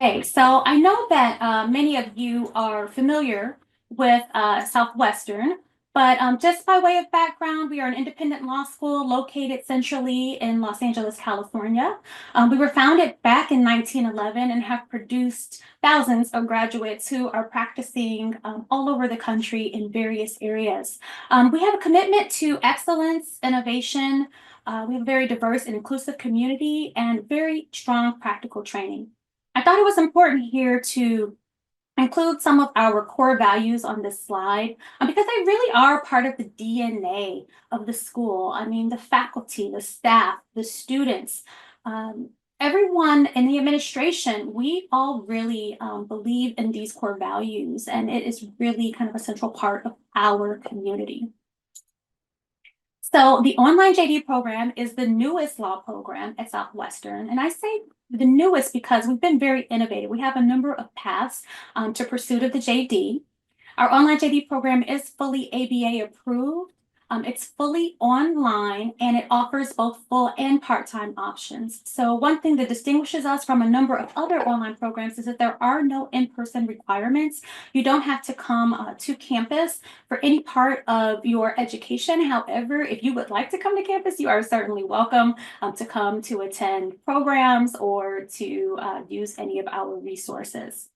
Okay, so I know that many of you are familiar with Southwestern, but just by way of background, we are an independent law school located centrally in Los Angeles, California. We were founded back in 1911 and have produced thousands of graduates who are practicing all over the country in various areas. We have a commitment to excellence, innovation. We have a very diverse and inclusive community and very strong practical training. I thought it was important here to include some of our core values on this slide because they really are part of the DNA of the school. I mean, the faculty, the staff, the students, um, everyone in the administration, we all really believe in these core values, and it is really kind of a central part of our community. So the online JD program is the newest law program at Southwestern. And I say the newest because we've been very innovative. We have a number of paths to pursuit of the JD. Our online JD program is fully ABA approved. It's fully online and it offers both full and part-time options. So one thing that distinguishes us from a number of other online programs is that there are no in-person requirements. You don't have to come to campus for any part of your education. However, if you would like to come to campus, you are certainly welcome to come to attend programs or to use any of our resources.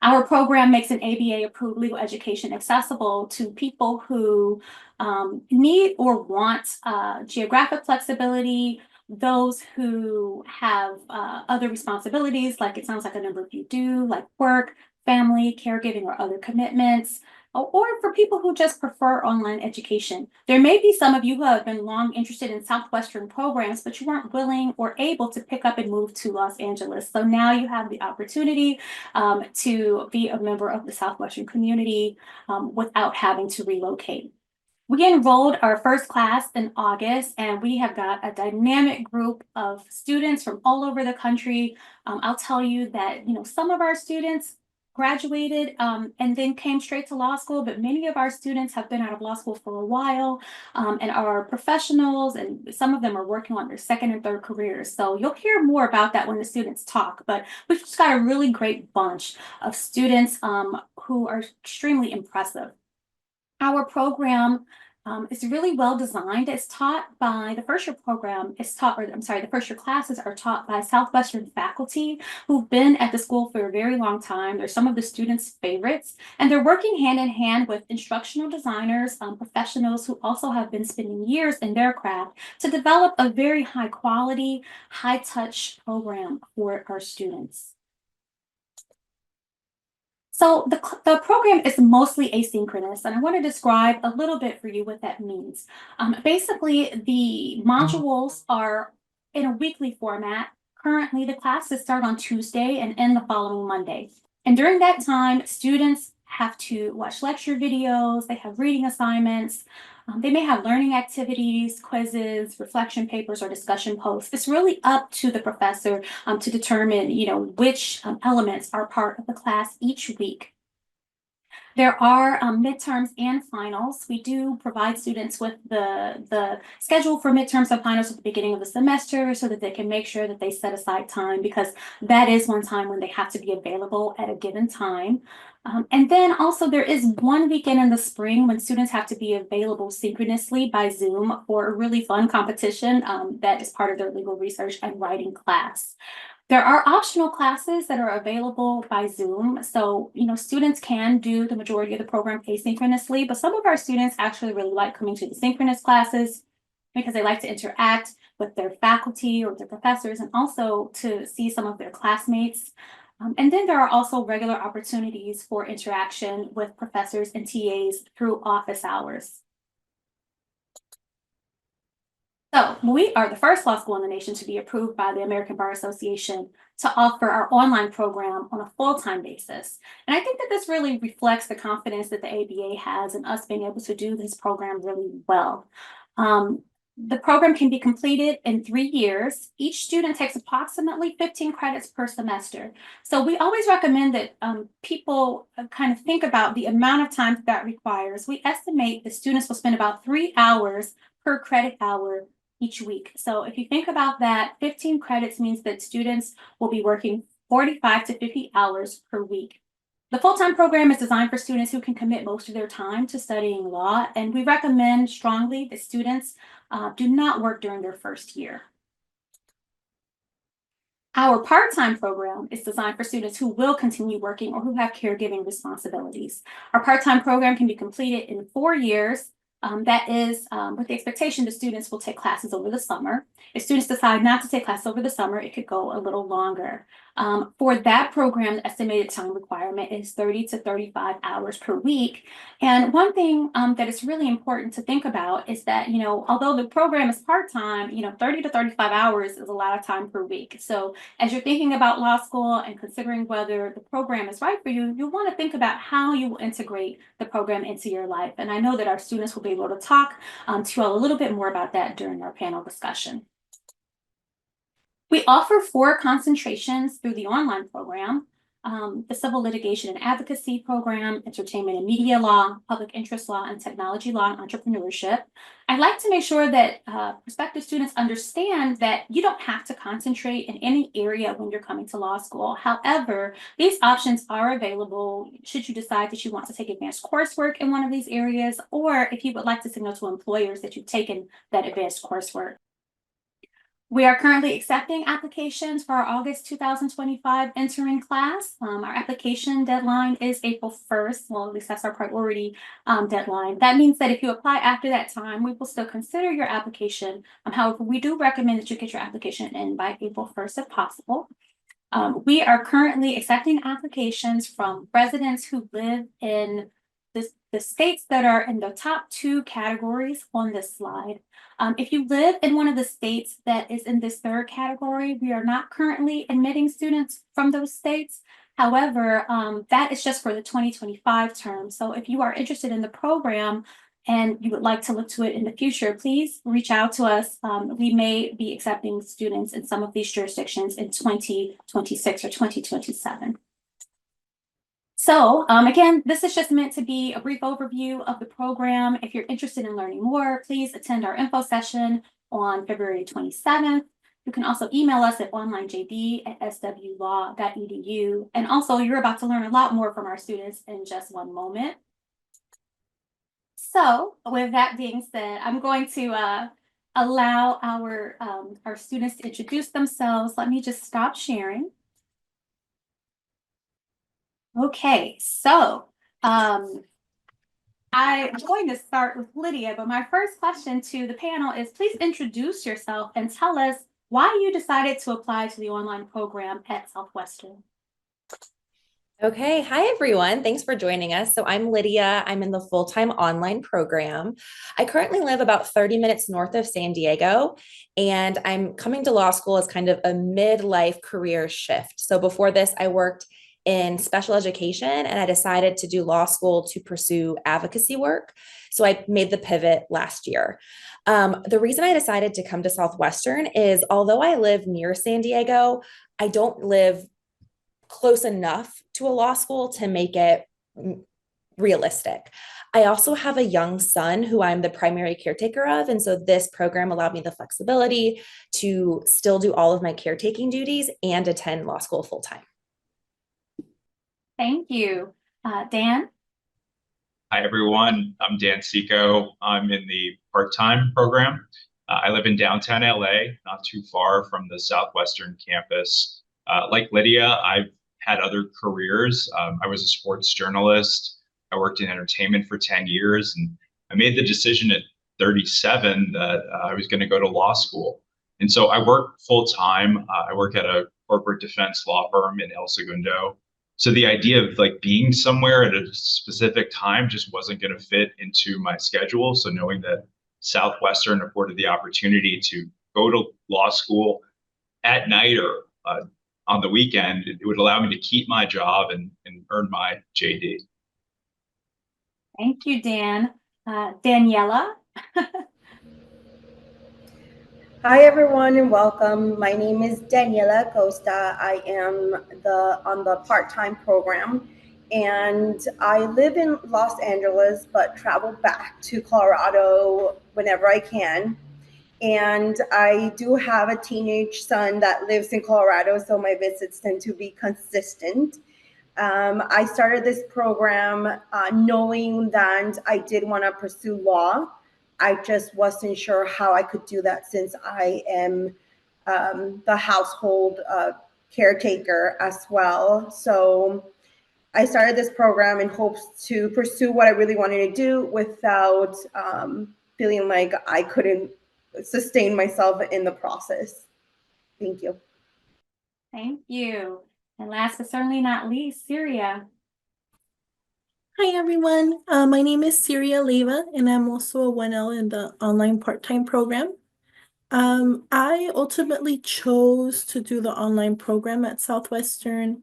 Our program makes an ABA-approved legal education accessible to people who need or want geographic flexibility, those who have other responsibilities, like it sounds like a number of you do, like work, family, caregiving, or other commitments, or for people who just prefer online education. There may be some of you who have been long interested in Southwestern programs, but you weren't willing or able to pick up and move to Los Angeles. So now you have the opportunity to be a member of the Southwestern community without having to relocate. We enrolled our first class in August, and we have got a dynamic group of students from all over the country. I'll tell you that, some of our students graduated and then came straight to law school, but many of our students have been out of law school for a while and are professionals, and some of them are working on their second and third careers. So you'll hear more about that when the students talk, but we've just got a really great bunch of students who are extremely impressive. Our program is really well designed. It's taught by the first year program is taught, or I'm sorry, the first year classes are taught by Southwestern faculty who've been at the school for a very long time. They're some of the students' favorites, and they're working hand in hand with instructional designers, professionals who also have been spending years in their craft to develop a very high quality, high touch program for our students. So the program is mostly asynchronous, and I want to describe a little bit for you what that means. Basically, the modules are in a weekly format. Currently, the classes start on Tuesday and end the following Monday. And during that time, students have to watch lecture videos, they have reading assignments, they may have learning activities, quizzes, reflection papers, or discussion posts. It's really up to the professor to determine, which elements are part of the class each week. There are midterms and finals. We do provide students with the schedule for midterms and finals at the beginning of the semester so that they can make sure that they set aside time, because that is one time when they have to be available at a given time. And then also there is one weekend in the spring when students have to be available synchronously by Zoom for a really fun competition that is part of their legal research and writing class. There are optional classes that are available by Zoom. So, students can do the majority of the program asynchronously, but some of our students actually really like coming to the synchronous classes because they like to interact with their faculty or their professors and also to see some of their classmates. And then there are also regular opportunities for interaction with professors and TAs through office hours. So we are the first law school in the nation to be approved by the American Bar Association to offer our online program on a full-time basis. And I think that this really reflects the confidence that the ABA has in us being able to do this program really well. The program can be completed in 3 years. Each student takes approximately 15 credits per semester. So we always recommend that people kind of think about the amount of time that requires. We estimate that students will spend about 3 hours per credit hour each week. So if you think about that, 15 credits means that students will be working 45 to 50 hours per week. The full-time program is designed for students who can commit most of their time to studying law, and we recommend strongly that students do not work during their first year. Our part-time program is designed for students who will continue working or who have caregiving responsibilities. Our part-time program can be completed in 4 years. That is with the expectation that students will take classes over the summer. If students decide not to take classes over the summer, it could go a little longer. For that program, the estimated time requirement is 30 to 35 hours per week. And one thing that is really important to think about is that, although the program is part-time, 30 to 35 hours is a lot of time per week. So as you're thinking about law school and considering whether the program is right for you, you'll want to think about how you will integrate the program into your life. And I know that our students will be able to talk to you all a little bit more about that during our panel discussion. We offer 4 concentrations through the online program: the Civil Litigation and Advocacy Program, Entertainment and Media Law, Public Interest Law, and Technology Law and Entrepreneurship. I'd like to make sure that prospective students understand that you don't have to concentrate in any area when you're coming to law school. However, these options are available should you decide that you want to take advanced coursework in one of these areas, or if you would like to signal to employers that you've taken that advanced coursework. We are currently accepting applications for our August 2025 entering class. Our application deadline is April 1st. Well, at least that's our priority deadline. That means that if you apply after that time, we will still consider your application. However, we do recommend that you get your application in by April 1st if possible. We are currently accepting applications from residents who live in the states that are in the top 2 categories on this slide. If you live in one of the states that is in this 3rd category, we are not currently admitting students from those states. However, that is just for the 2025 term. So if you are interested in the program and you would like to look to it in the future, please reach out to us. We may be accepting students in some of these jurisdictions in 2026 or 2027. So again, this is just meant to be a brief overview of the program. If you're interested in learning more, please attend our info session on February 27th. You can also email us at onlinejd@swlaw.edu. And also, you're about to learn a lot more from our students in just one moment. So with that being said, I'm going to allow our students to introduce themselves. Let me just stop sharing. Okay, so I'm going to start with Lydia, but my first question to the panel is, please introduce yourself and tell us why you decided to apply to the online program at Southwestern. Okay, hi everyone. Thanks for joining us. So I'm Lydia. I'm in the full-time online program. I currently live about 30 minutes north of San Diego, and I'm coming to law school as kind of a midlife career shift. So before this, I worked in special education, and I decided to do law school to pursue advocacy work. So I made the pivot last year. The reason I decided to come to Southwestern is although I live near San Diego, I don't live close enough to a law school to make it realistic. I also have a young son who I'm the primary caretaker of. And so this program allowed me the flexibility to still do all of my caretaking duties and attend law school full time. Thank you. Dan? Hi, everyone. I'm Dan Seco. I'm in the part-time program. I live in downtown LA, not too far from the Southwestern campus. Like Lydia, I've had other careers. I was a sports journalist. I worked in entertainment for 10 years, and I made the decision at 37 that I was going to go to law school. And so I work full-time. I work at a corporate defense law firm in El Segundo. So the idea of like being somewhere at a specific time just wasn't going to fit into my schedule. So knowing that Southwestern afforded the opportunity to go to law school at night or on the weekend, it would allow me to keep my job and earn my JD. Thank you, Dan. Daniela? Hi everyone and welcome. My name is Daniela Costa. I am on the part-time program, and I live in Los Angeles but travel back to Colorado whenever I can. And I do have a teenage son that lives in Colorado, so my visits tend to be consistent. I started this program knowing that I did want to pursue law. I just wasn't sure how I could do that since I am the household caretaker as well. So I started this program in hopes to pursue what I really wanted to do without feeling like I couldn't sustain myself in the process. Thank you. Thank you. And last but certainly not least, Syria. Hi everyone, my name is Syria Leva and I'm also a 1L in the online part-time program. I ultimately chose to do the online program at Southwestern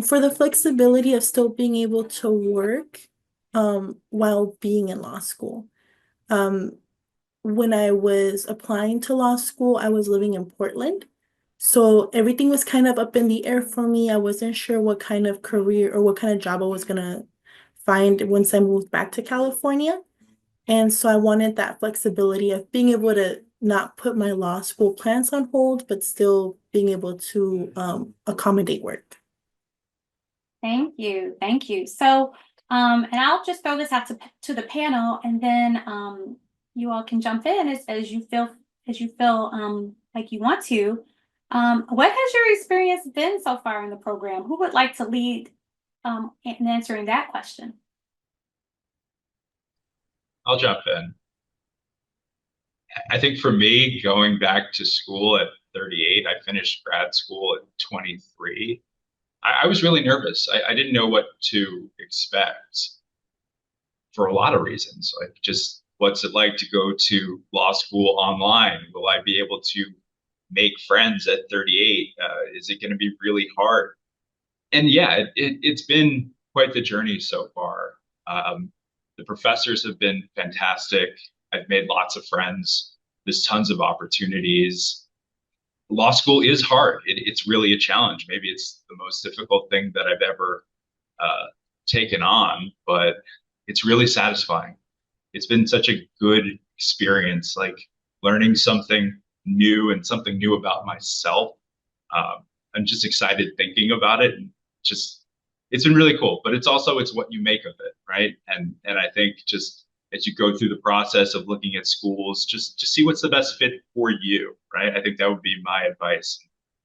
for the flexibility of still being able to work while being in law school. When I was applying to law school, I was living in Portland. So everything was kind of up in the air for me. I wasn't sure what kind of career or what kind of job I was gonna find once I moved back to California. And so I wanted that flexibility of being able to not put my law school plans on hold, but still being able to accommodate work. Thank you. Thank you. So, and I'll just throw this out to the panel, and then you all can jump in as you feel like you want to. What has your experience been so far in the program? Who would like to lead in answering that question? I'll jump in. I think for me, going back to school at 38, I finished grad school at 23. I was really nervous. I didn't know what to expect for a lot of reasons. Like, just what's it like to go to law school online? Will I be able to make friends at 38? Is it going to be really hard? And yeah, it's been quite the journey so far. The professors have been fantastic. I've made lots of friends. There's tons of opportunities. Law school is hard. It's really a challenge. Maybe it's the most difficult thing that I've ever taken on, but it's really satisfying. It's been such a good experience, like learning something new and something new about myself. I'm just excited thinking about it, and just it's been really cool. But it's what you make of it, right? And I think just as you go through the process of looking at schools, just to see what's the best fit for you, right? I think that would be my advice.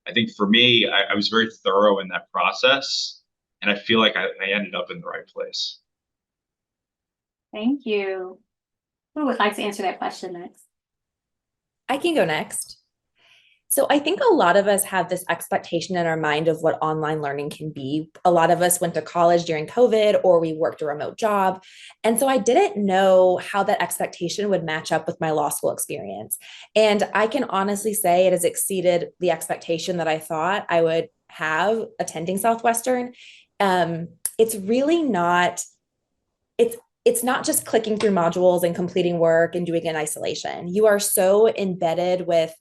I think for me, I was very thorough in that process, and I feel like I ended up in the right place. Thank you. Who would like to answer that question next? I can go next. So I think a lot of us have this expectation in our mind of what online learning can be. A lot of us went to college during COVID, or we worked a remote job. And so I didn't know how that expectation would match up with my law school experience. And I can honestly say it has exceeded the expectation that I thought I would have attending Southwestern. It's really not, it's not just clicking through modules and completing work and doing it in isolation. You are so embedded with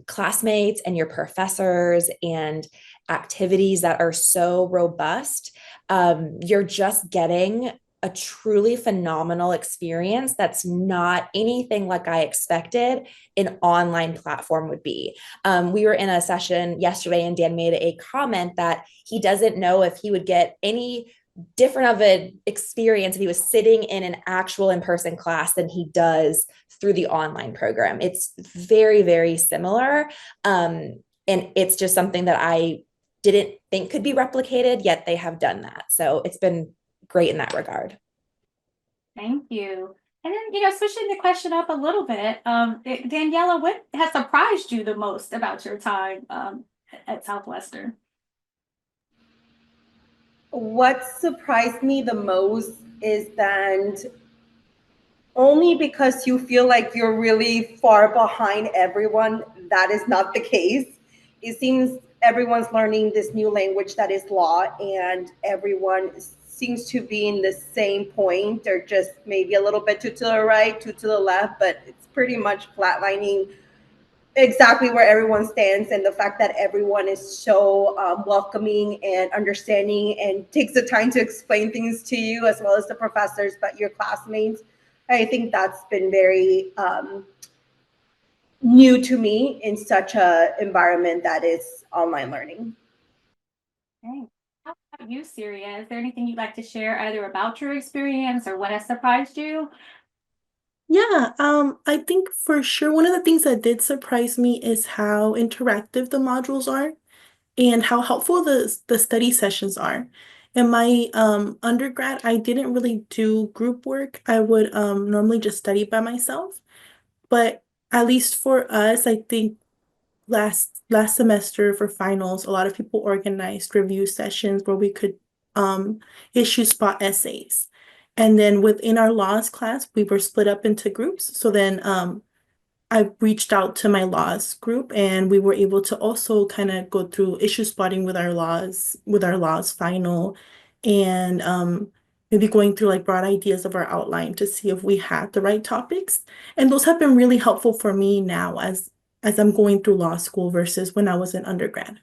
classmates and your professors and activities that are so robust. You're just getting a truly phenomenal experience that's not anything like I expected an online platform would be. We were in a session yesterday and Dan made a comment that he doesn't know if he would get any different of an experience if he was sitting in an actual in-person class than he does through the online program. It's very, very similar. And it's just something that I didn't think could be replicated, yet they have done that. So it's been great in that regard. Thank you. And then, switching the question up a little bit, Daniela, what has surprised you the most about your time at Southwestern? What surprised me the most is that only because you feel like you're really far behind everyone, that is not the case. It seems everyone's learning this new language that is law, and everyone seems to be in the same point, or just maybe a little bit two to the right, two to the left, but it's pretty much flatlining exactly where everyone stands. And the fact that everyone is so welcoming and understanding and takes the time to explain things to you, as well as the professors, but your classmates, I think that's been very new to me in such a environment that is online learning. Okay. How about you, Syria? Is there anything you'd like to share either about your experience or what has surprised you? Yeah, I think for sure one of the things that did surprise me is how interactive the modules are and how helpful the study sessions are. In my undergrad, I didn't really do group work. I would normally just study by myself. But at least for us, I think last semester for finals, a lot of people organized review sessions where we could um, issue spot essays. And then within our laws class, we were split up into groups. So then I reached out to my laws group and we were able to also kind of go through issue spotting with our laws final and maybe going through like broad ideas of our outline to see if we had the right topics. And those have been really helpful for me now as I'm going through law school versus when I was in undergrad.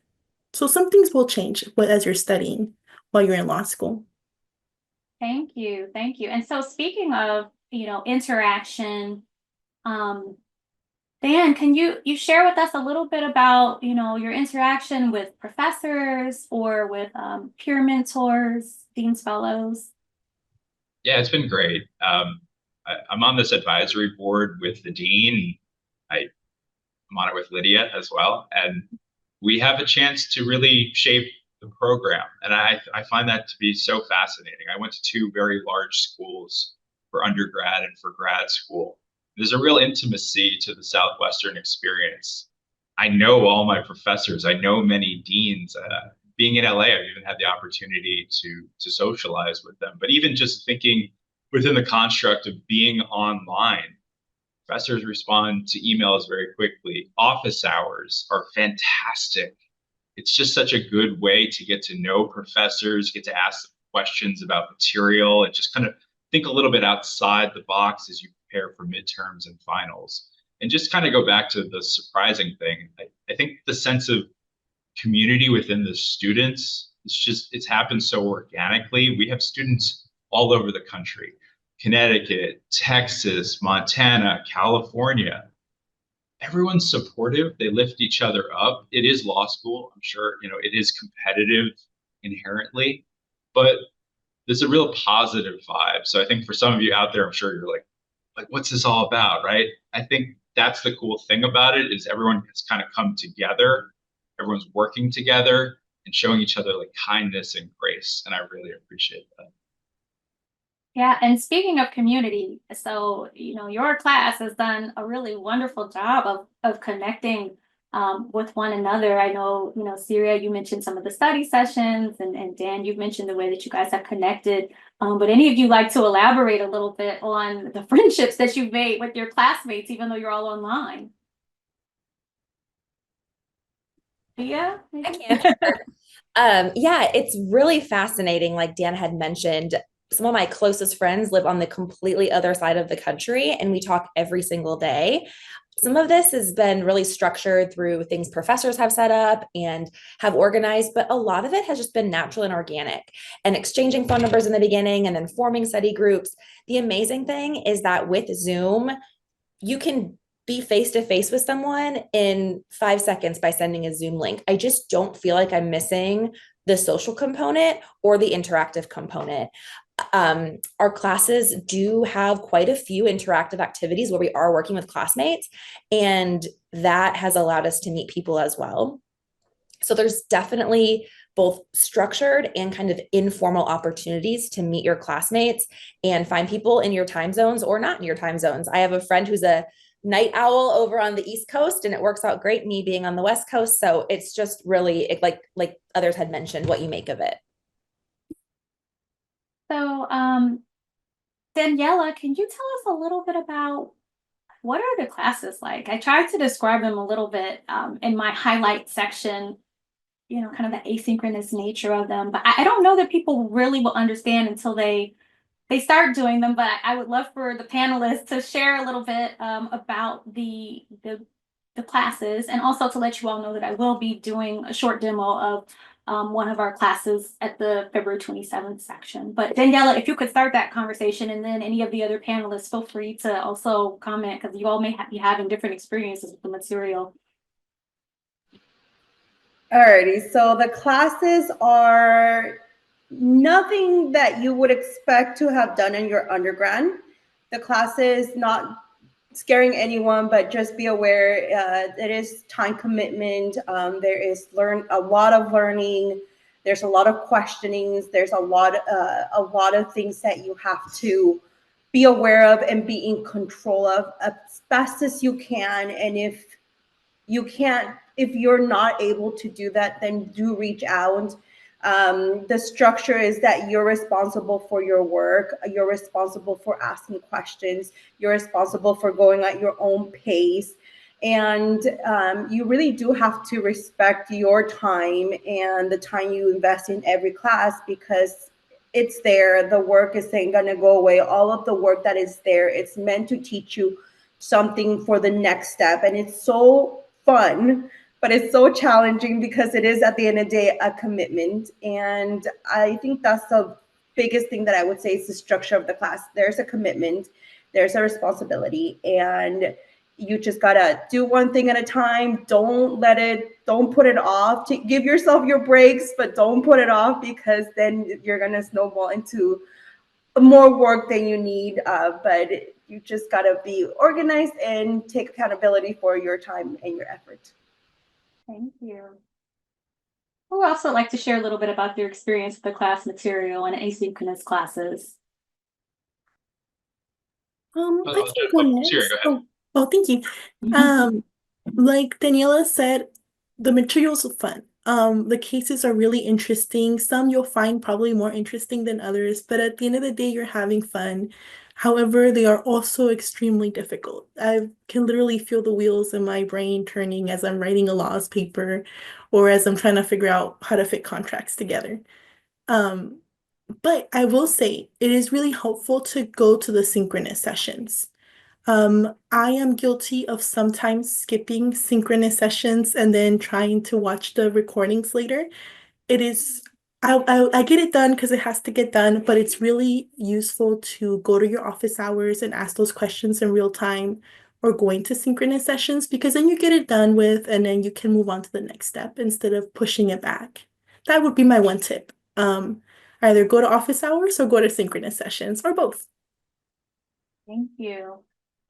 So some things will change as you're studying while you're in law school. Thank you. Thank you. And so speaking of, interaction, um, Dan, can you share with us a little bit about, your interaction with professors or with peer mentors, dean's fellows? Yeah, it's been great. I'm on this advisory board with the dean. I'm on it with Lydia as well, and we have a chance to really shape the program. And I find that to be so fascinating. I went to two very large schools for undergrad and for grad school. There's a real intimacy to the Southwestern experience. I know all my professors. I know many deans. Being in LA, I've even had the opportunity to socialize with them. But even just thinking within the construct of being online, professors respond to emails very quickly. Office hours are fantastic. It's just such a good way to get to know professors, get to ask them questions about material, and just kind of think a little bit outside the box as you prepare for midterms and finals. And just kind of go back to the surprising thing. I think the sense of community within the students, it's happened so organically. We have students all over the country. Connecticut, Texas, Montana, California. Everyone's supportive. They lift each other up. It is law school. I'm sure, it is competitive inherently, but there's a real positive vibe. So I think for some of you out there, I'm sure you're like, what's this all about, right? I think that's the cool thing about it is everyone has kind of come together. Everyone's working together and showing each other like kindness and grace. And I really appreciate that. Yeah, and speaking of community, so your class has done a really wonderful job of connecting with one another. I know, Syria, you mentioned some of the study sessions, and Dan, you've mentioned the way that you guys have connected. But any of you like to elaborate a little bit on the friendships that you've made with your classmates, even though you're all online? Yeah. I can. Yeah, it's really fascinating. Like Dan had mentioned, some of my closest friends live on the completely other side of the country, and we talk every single day. Some of this has been really structured through things professors have set up and have organized, but a lot of it has just been natural and organic and exchanging phone numbers in the beginning and then forming study groups. The amazing thing is that with Zoom, you can be face to face with someone in 5 seconds by sending a Zoom link. I just don't feel like I'm missing the social component or the interactive component. Our classes do have quite a few interactive activities where we are working with classmates, and that has allowed us to meet people as well. So there's definitely both structured and kind of informal opportunities to meet your classmates and find people in your time zones or not in your time zones. I have a friend who's a night owl over on the East Coast, and it works out great, me being on the West Coast. So it's just really like others had mentioned, what you make of it. So, Daniela, can you tell us a little bit about what are the classes like? I tried to describe them a little bit in my highlight section, kind of the asynchronous nature of them, but I don't know that people really will understand until they start doing them. But I would love for the panelists to share a little bit about the classes, and also to let you all know that I will be doing a short demo one of our classes at the February 27th section. But Daniela, if you could start that conversation, and then any of the other panelists, feel free to also comment, because you all may be having different experiences with the material. Alrighty, so the classes are nothing that you would expect to have done in your undergrad. The classes, not scaring anyone, but just be aware it is time commitment. There is a lot of learning. There's a lot of questionings. There's a lot of things that you have to be aware of and be in control of as best as you can. And if you're not able to do that, then do reach out. The structure is that you're responsible for your work. You're responsible for asking questions. You're responsible for going at your own pace. And you really do have to respect your time and the time you invest in every class, because it's there. The work isn't going to go away. All of the work that is there, it's meant to teach you something for the next step. And it's so fun, but it's so challenging because it is, at the end of the day, a commitment. And I think that's the biggest thing that I would say is the structure of the class. There's a commitment, there's a responsibility, and you just gotta do one thing at a time. Don't put it off. Give yourself your breaks, but don't put it off, because then you're gonna snowball into more work than you need. But you just gotta be organized and take accountability for your time and your effort. Thank you. Who would also like to share a little bit about their experience with the class material and asynchronous classes? I can go next. Sierra, go ahead. Oh, thank you. Like Daniela said, the materials are fun. The cases are really interesting. Some you'll find probably more interesting than others, but at the end of the day, you're having fun. However, they are also extremely difficult. I can literally feel the wheels in my brain turning as I'm writing a laws paper or as I'm trying to figure out how to fit contracts together. Um, but I will say it is really helpful to go to the synchronous sessions. I am guilty of sometimes skipping synchronous sessions and then trying to watch the recordings later. It is, I get it done because it has to get done, but it's really useful to go to your office hours and ask those questions in real time, or going to synchronous sessions, because then you get it done with and then you can move on to the next step instead of pushing it back. That would be my one tip. Either go to office hours or go to synchronous sessions, or both. Thank you.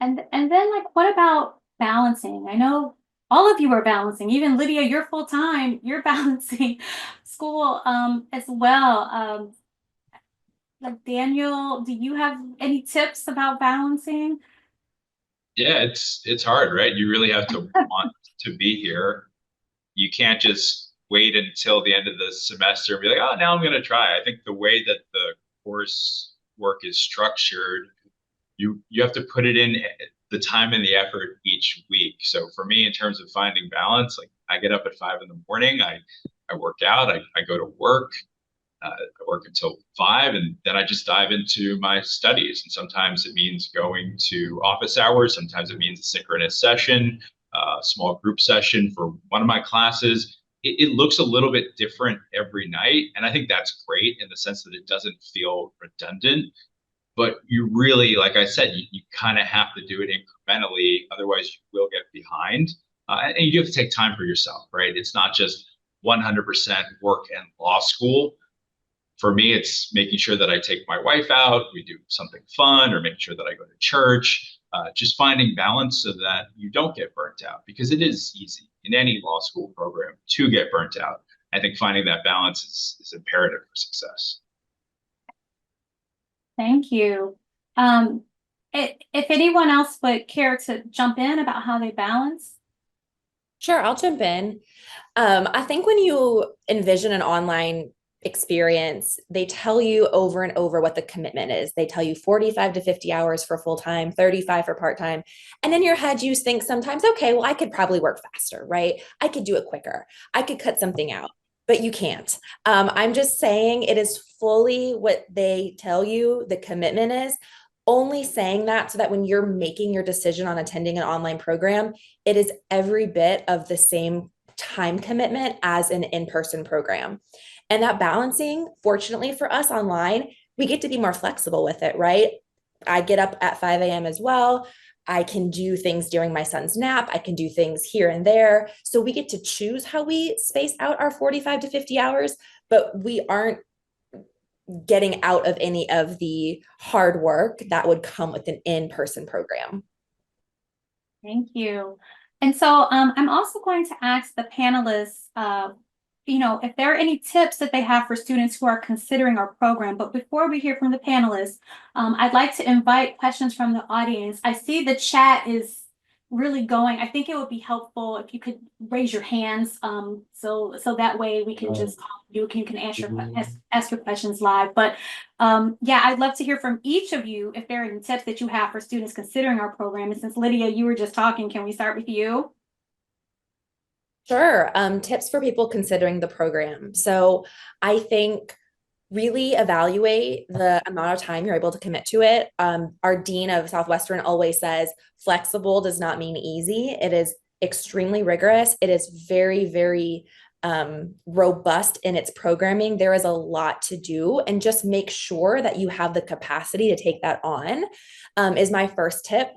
And then, like, what about balancing? I know all of you are balancing. Even Lydia, you're full time. You're balancing school as well. Like Daniel, do you have any tips about balancing? Yeah, it's hard, right? You really have to want to be here. You can't just wait until the end of the semester and be like, oh, now I'm going to try. I think the way that the course work is structured, you have to put it in the time and the effort each week. So for me, in terms of finding balance, like I get up at 5 in the morning, I work out, I go to work, I work until 5, and then I just dive into my studies. And sometimes it means going to office hours. Sometimes it means a synchronous session, small group session for one of my classes. It looks a little bit different every night. And I think that's great in the sense that it doesn't feel redundant. But you really, like I said, you kind of have to do it incrementally. Otherwise, you will get behind. And you have to take time for yourself, right? It's not just 100% work and law school. For me, it's making sure that I take my wife out, we do something fun, or making sure that I go to church, just finding balance so that you don't get burnt out, because it is easy in any law school program to get burnt out. I think finding that balance is imperative for success. Thank you. If anyone else would care to jump in about how they balance. Sure, I'll jump in. I think when you envision an online experience, they tell you over and over what the commitment is. They tell you 45 to 50 hours for full-time, 35 for part-time. And in your head, you think sometimes, okay, well, I could probably work faster, right? I could do it quicker. I could cut something out, but you can't. I'm just saying it is fully what they tell you the commitment is. Only saying that so that when you're making your decision on attending an online program, it is every bit of the same time commitment as an in-person program. And that balancing, fortunately for us online, we get to be more flexible with it, right? I get up at 5 a.m. as well. I can do things during my son's nap. I can do things here and there. So we get to choose how we space out our 45 to 50 hours, but we aren't getting out of any of the hard work that would come with an in-person program. Thank you. And so I'm also going to ask the panelists, if there are any tips that they have for students who are considering our program. But before we hear from the panelists, I'd like to invite questions from the audience. I see the chat is really going. I think it would be helpful if you could raise your hands, so that way we can just call you can ask your questions live. But yeah, I'd love to hear from each of you if there are any tips that you have for students considering our program. And since Lydia, you were just talking, can we start with you? Sure. Tips for people considering the program. So I think really evaluate the amount of time you're able to commit to it. Our dean of Southwestern always says flexible does not mean easy. It is extremely rigorous. It is very, very robust in its programming. There is a lot to do, and just make sure that you have the capacity to take that on, is my first tip.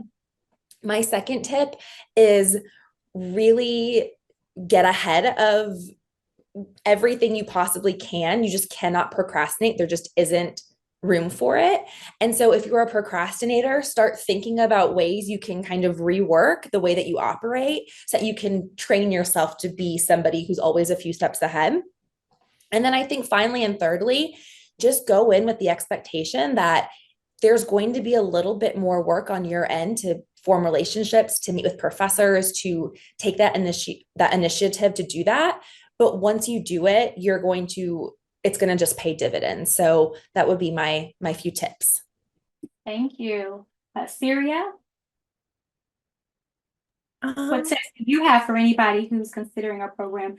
My second tip is really get ahead of everything you possibly can. You just cannot procrastinate. There just isn't room for it. And so if you're a procrastinator, start thinking about ways you can kind of rework the way that you operate so that you can train yourself to be somebody who's always a few steps ahead. And then I think finally and thirdly, just go in with the expectation that there's going to be a little bit more work on your end to form relationships, to meet with professors, to take that initiative to do that. But once you do it, it's going to just pay dividends. So that would be my few tips. Thank you. Syria, what Um, tips do you have for anybody who's considering our program?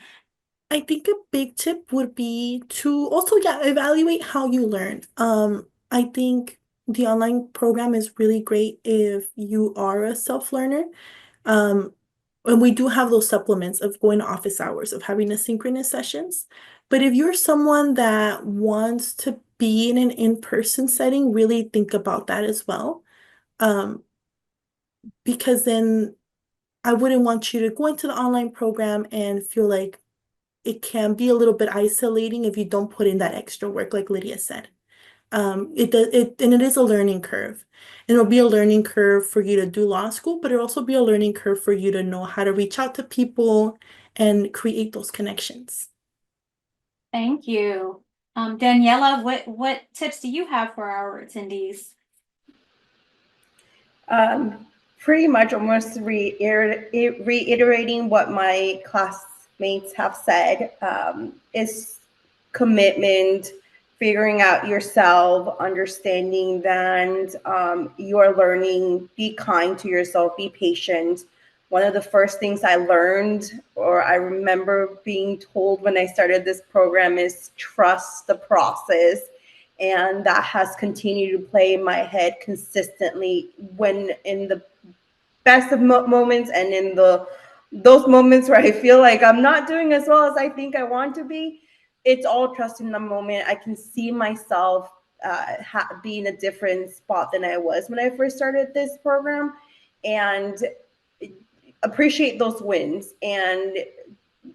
I think a big tip would be to also, yeah, evaluate how you learn. I think the online program is really great if you are a self-learner. Um, and we do have those supplements of going to office hours, of having asynchronous sessions. But if you're someone that wants to be in an in-person setting, really think about that as well. Um, because then I wouldn't want you to go into the online program and feel like it can be a little bit isolating if you don't put in that extra work, like Lydia said. And it is a learning curve. And it'll be a learning curve for you to do law school, but it'll also be a learning curve for you to know how to reach out to people and create those connections. Thank you. Daniela, what tips do you have for our attendees? Pretty much almost reiterating what my classmates have said, is commitment, figuring out yourself, understanding that you are learning, be kind to yourself, be patient. One of the first things I learned, or I remember being told when I started this program, is trust the process. And that has continued to play in my head consistently when in the best of moments and in those moments where I feel like I'm not doing as well as I think I want to be. It's all trust in the moment. I can see myself be in a different spot than I was when I first started this program, and appreciate those wins and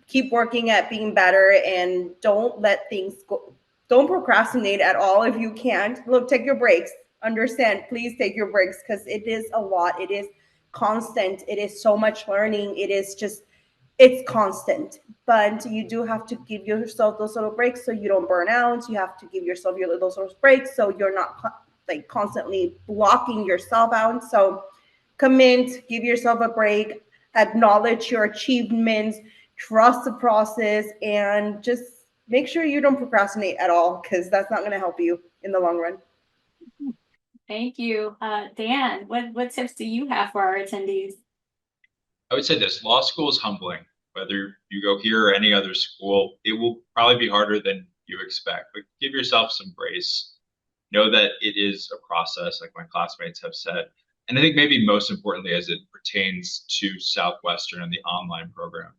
keep working at being better, and don't let things go. Don't procrastinate at all if you can't. Look, take your breaks. Understand, please take your breaks, because it is a lot. It is constant. It is so much learning. It's constant. But you do have to give yourself those little breaks so you don't burn out. You have to give yourself those little breaks so you're not like constantly blocking yourself out. So commit, give yourself a break, acknowledge your achievements, trust the process, and just make sure you don't procrastinate at all, because that's not going to help you in the long run. Thank you. Dan, what tips do you have for our attendees? I would say this: law school is humbling. Whether you go here or any other school, it will probably be harder than you expect, but give yourself some grace. Know that it is a process, like my classmates have said. And I think maybe most importantly, as it pertains to Southwestern and the online program,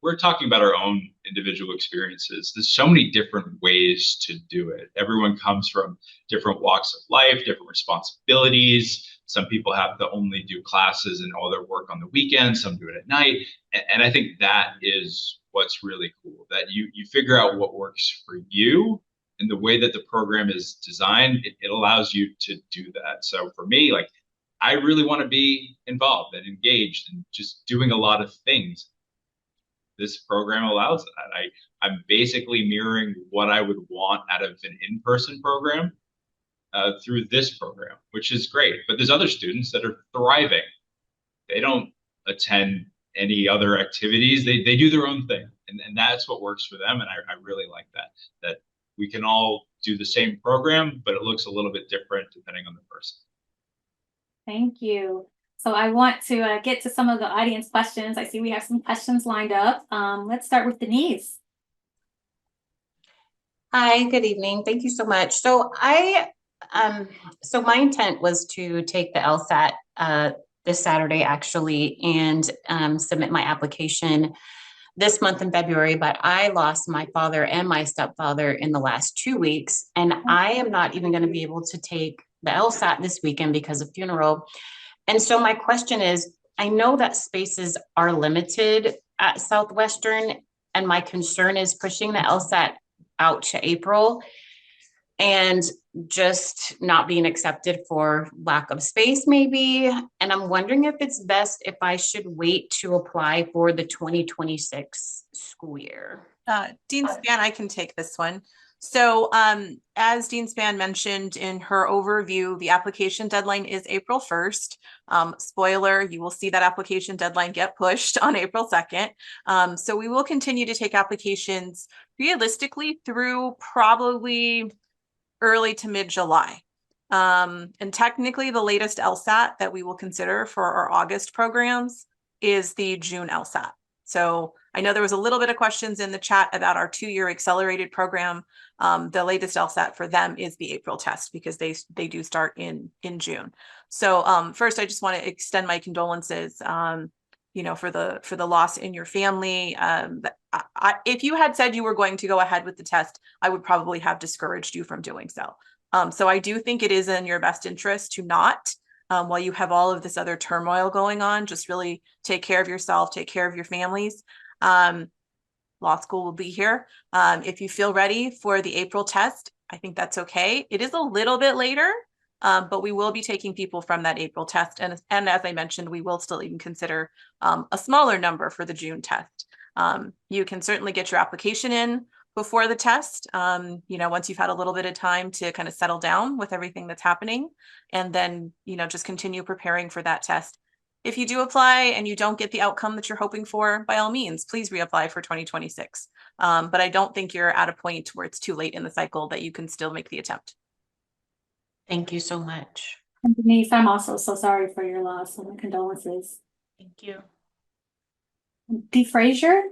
we're talking about our own individual experiences. There's so many different ways to do it. Everyone comes from different walks of life, different responsibilities. Some people have to only do classes and all their work on the weekends. Some do it at night. And I think that is what's really cool, that you figure out what works for you. And the way that the program is designed, it allows you to do that. So for me, like, I really want to be involved and engaged and just doing a lot of things. This program allows that. I'm basically mirroring what I would want out of an in-person program through this program, which is great. But there's other students that are thriving. They don't attend any other activities. They do their own thing. And that's what works for them. And I really like that we can all do the same program, but it looks a little bit different depending on the person. Thank you. So I want to get to some of the audience questions. I see we have some questions lined up. Let's start with Denise. Hi, good evening. Thank you so much. So so my intent was to take the LSAT this Saturday actually, and submit my application this month in February, but I lost my father and my stepfather in the last 2 weeks, and I am not even going to be able to take the LSAT this weekend because of funeral. And so my question is, I know that spaces are limited at Southwestern, and my concern is pushing the LSAT out to April and just not being accepted for lack of space maybe. And I'm wondering if it's best if I should wait to apply for the 2026 school year. Dean Spann, I can take this one. So as Dean Spann mentioned in her overview, the application deadline is April 1st. Spoiler, you will see that application deadline get pushed on April 2nd. So we will continue to take applications realistically through probably early to mid-July. And technically the latest LSAT that we will consider for our August programs is the June LSAT. So I know there was a little bit of questions in the chat about our 2-year accelerated program. The latest LSAT for them is the April test because they do start in June. So first, I just want to extend my condolences, for the loss in your family. If you had said you were going to go ahead with the test, I would probably have discouraged you from doing so. So I do think it is in your best interest to not. While you have all of this other turmoil going on, just really take care of yourself, take care of your families. Law school will be here. If you feel ready for the April test, I think that's okay. It is a little bit later, but we will be taking people from that April test. And as I mentioned, we will still even consider a smaller number for the June test. You can certainly get your application in before the test, once you've had a little bit of time to kind of settle down with everything that's happening, and then, just continue preparing for that test. If you do apply and you don't get the outcome that you're hoping for, by all means, please reapply for 2026. But I don't think you're at a point where it's too late in the cycle that you can still make the attempt. Thank you so much. And Denise, I'm also so sorry for your loss and condolences. Thank you. Dee Frazier?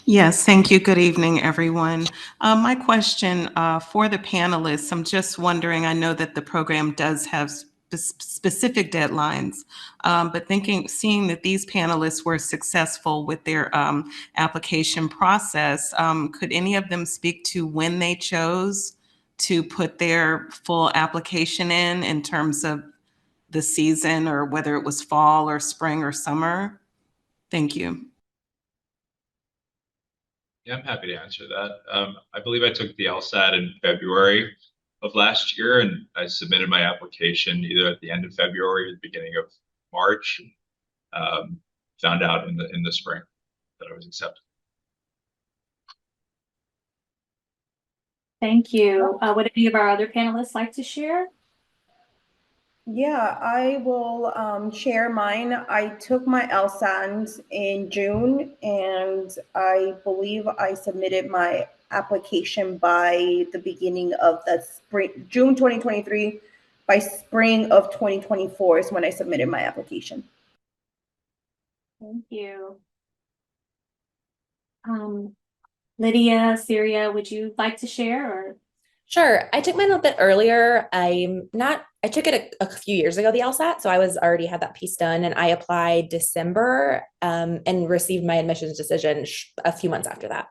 Yes, thank you. Good evening, everyone. My question for the panelists, I'm just wondering, I know that the program does have specific deadlines, but seeing that these panelists were successful with their application process, could any of them speak to when they chose to put their full application in terms of the season, or whether it was fall or spring or summer? Thank you. Yeah, I'm happy to answer that. I believe I took the LSAT in February of last year, and I submitted my application either at the end of February or the beginning of March. Found out in the spring that I was accepted. Thank you. Would any of our other panelists like to share? Yeah, I will share mine. I took my LSAT in June, and I believe I submitted my application by the beginning of the spring, June 2023. By spring of 2024 is when I submitted my application. Thank you. Lydia, Syria, would you like to share? Or Sure. I took mine a little bit earlier. I'm not I took it a few years ago, the LSAT, so I was already had that piece done, and I applied December and received my admissions decision a few months after that.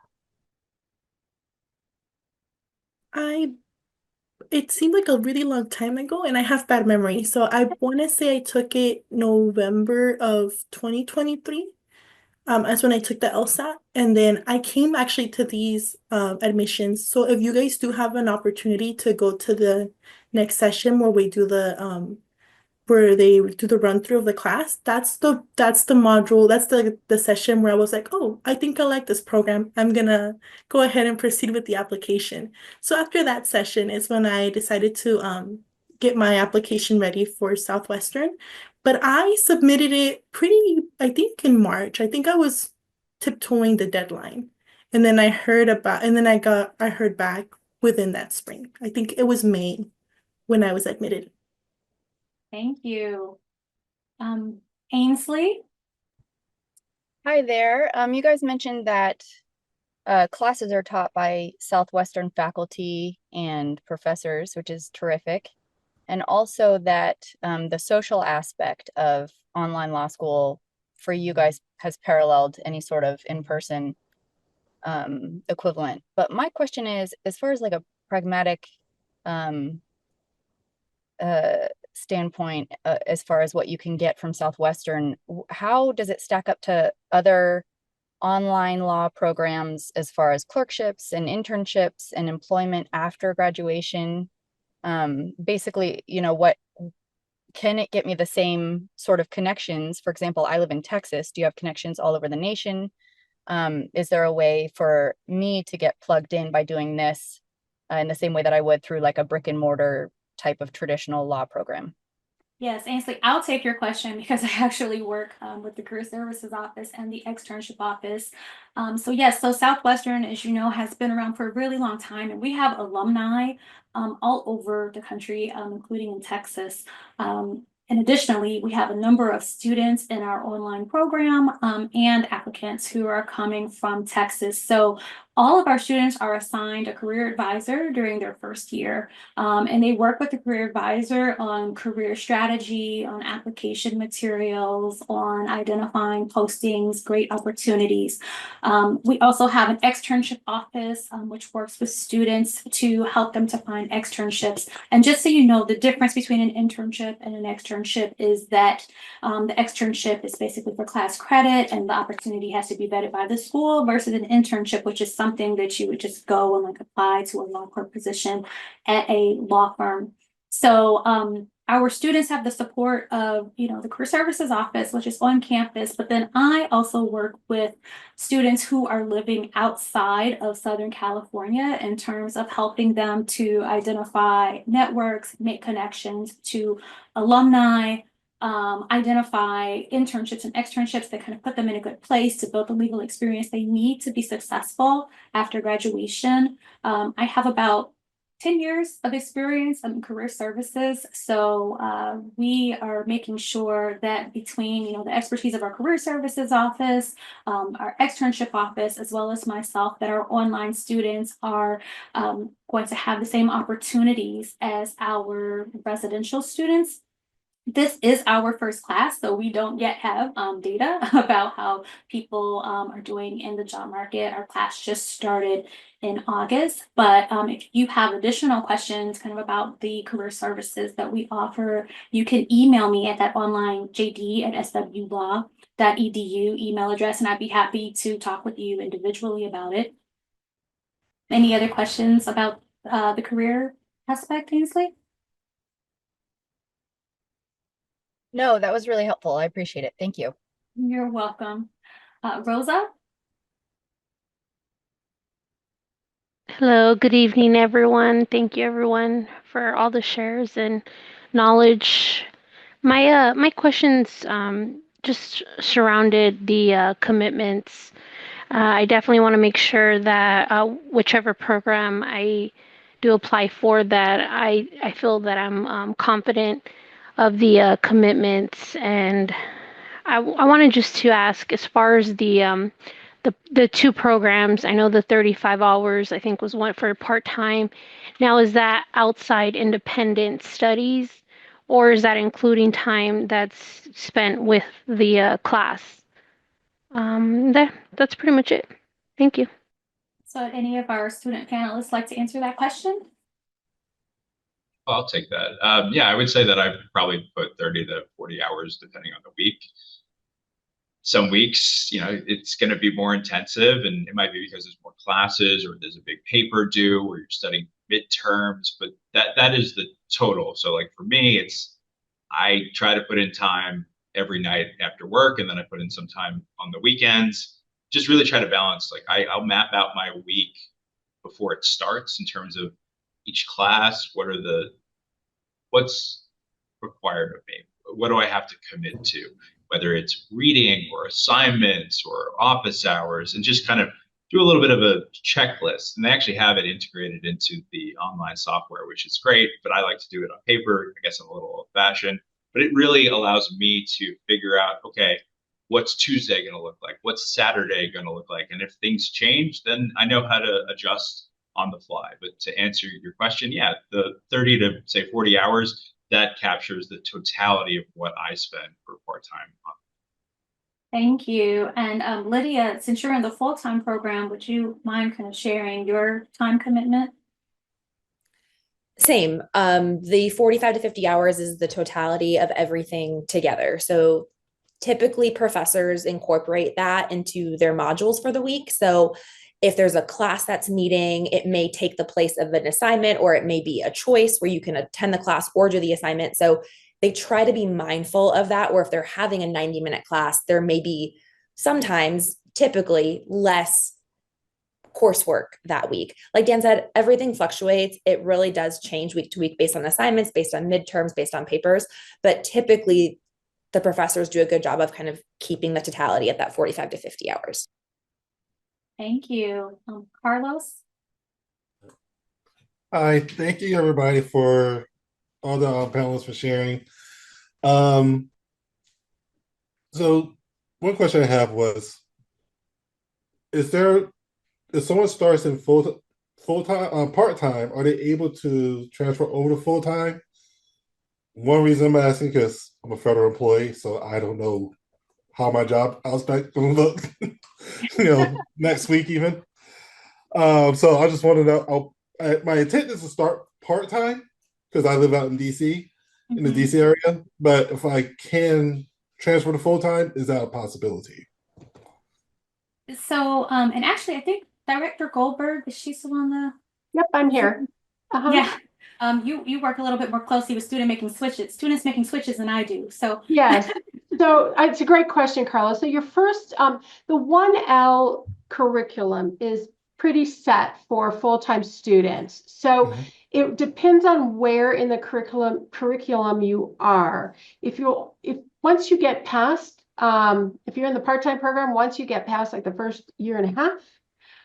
It seemed like a really long time ago, and I have bad memory. So I want to say I took it November of 2023. That's when I took the LSAT, and then I came actually to these admissions. So if you guys do have an opportunity to go to the next session where we do where they do the run through of the class, that's the module, that's the session where I was like, oh, I think I like this program. I'm gonna go ahead and proceed with the application. So after that session is when I decided to get my application ready for Southwestern. But I submitted it I think in March. I think I was tiptoeing the deadline. And then I heard back within that spring. I think it was May when I was admitted. Thank you. Ainsley? Hi there. You guys mentioned that classes are taught by Southwestern faculty and professors, which is terrific. And also that the social aspect of online law school for you guys has paralleled any sort of in-person equivalent. But my question is, as far as like a pragmatic um, standpoint, as far as what you can get from Southwestern, how does it stack up to other online law programs as far as clerkships and internships and employment after graduation? Basically, what can it get me the same sort of connections? For example, I live in Texas. Do you have connections all over the nation? Is there a way for me to get plugged in by doing this in the same way that I would through like a brick and mortar type of traditional law program? Yes, Ainsley, I'll take your question because I actually work with the Career Services Office and the Externship Office. So yes, so Southwestern, as you know, has been around for a really long time, and we have alumni all over the country, including in Texas. And additionally, we have a number of students in our online program and applicants who are coming from Texas. So all of our students are assigned a career advisor during their first year. And they work with the career advisor on career strategy, on application materials, on identifying postings, great opportunities. We also have an externship office, which works with students to help them to find externships. And just so you know, the difference between an internship and an externship is that the externship is basically for class credit, and the opportunity has to be vetted by the school, versus an internship, which is something that you would just go and like apply to a law clerk position at a law firm. So our students have the support of, the Career Services Office, which is on campus, but then I also work with students who are living outside of Southern California in terms of helping them to identify networks, make connections to alumni, identify internships and externships that kind of put them in a good place to build the legal experience they need to be successful after graduation. I have about 10 years of experience in career services. So we are making sure that between, the expertise of our career services office, our externship office, as well as myself, that our online students are going to have the same opportunities as our residential students. This is our first class, so we don't yet have data about how people are doing in the job market. Our class just started in August, but if you have additional questions kind of about the career services that we offer, you can email me at that online jd@swlaw.edu email address, and I'd be happy to talk with you individually about it. Any other questions about the career aspect, Ainsley? No, that was really helpful. I appreciate it. Thank you. You're welcome. Rosa? Hello, good evening, everyone. Thank you, everyone, for all the shares and knowledge. My questions just surrounded the commitments. I definitely want to make sure that whichever program I do apply for, that I feel that I'm confident of the commitments. And I wanted just to ask, as far as the two programs, I know the 35 hours, I think, was one for part-time. Now, is that outside independent studies, or is that including time that's spent with the class? That's pretty much it. Thank you. So would any of our student panelists like to answer that question? I'll take that. Yeah, I would say that I've probably put 30 to 40 hours depending on the week. Some weeks, it's going to be more intensive, and it might be because there's more classes or there's a big paper due or you're studying midterms, but that is the total. So like for me, I try to put in time every night after work, and then I put in some time on the weekends. Just really try to balance. Like I'll map out my week before it starts in terms of each class. What's required of me? What do I have to commit to? Whether it's reading or assignments or office hours, and just kind of do a little bit of a checklist. And they actually have it integrated into the online software, which is great, but I like to do it on paper. I guess I'm a little old fashioned, but it really allows me to figure out, okay, what's Tuesday going to look like? What's Saturday going to look like? And if things change, then I know how to adjust on the fly. But to answer your question, yeah, the 30 to say 40 hours, that captures the totality of what I spend for part-time. Thank you. And Lydia, since you're in the full-time program, would you mind kind of sharing your time commitment? Same. The 45 to 50 hours is the totality of everything together. So typically professors incorporate that into their modules for the week. So if there's a class that's meeting, it may take the place of an assignment, or it may be a choice where you can attend the class or do the assignment. So they try to be mindful of that, or if they're having a 90-minute class, there may be sometimes, typically, less coursework that week. Like Dan said, everything fluctuates. It really does change week to week based on assignments, based on midterms, based on papers. But typically, the professors do a good job of kind of keeping the totality at that 45 to 50 hours. Thank you. Carlos? Hi, thank you everybody for all the panelists for sharing. So one question I have was, if someone starts in full-time, part-time, are they able to transfer over to full-time? One reason I'm asking, because I'm a federal employee, so I don't know how my job aspect will look, next week even. So I just wanted to my intent is to start part-time because I live out in DC, in the DC area. But if I can transfer to full-time, is that a possibility? So, and actually, I think Director Goldberg, is she still on the? Yep, I'm here. Yeah. You work a little bit more closely with students making switches than I do. So yes. So it's a great question, Carla. So your first, the 1L curriculum is pretty set for full-time students. So it depends on where in the curriculum you are. If once you get past, if you're in the part-time program, once you get past like the first year and a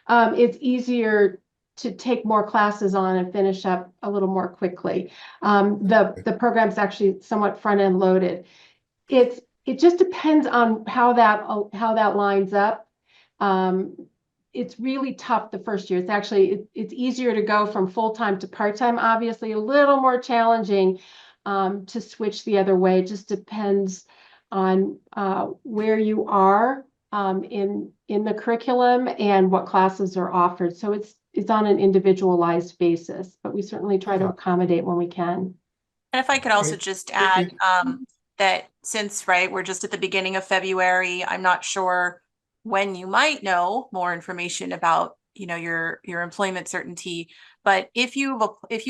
half, it's easier to take more classes on and finish up a little more quickly. The program's actually somewhat front-end loaded. It just depends on how that lines up. It's really tough the first year. It's easier to go from full-time to part-time, obviously a little more challenging to switch the other way. It just depends on where you are in the curriculum and what classes are offered. So it's on an individualized basis, but we certainly try to accommodate when we can. And if I could also just add that since, we're just at the beginning of February, I'm not sure when you might know more information about, your employment certainty. But if you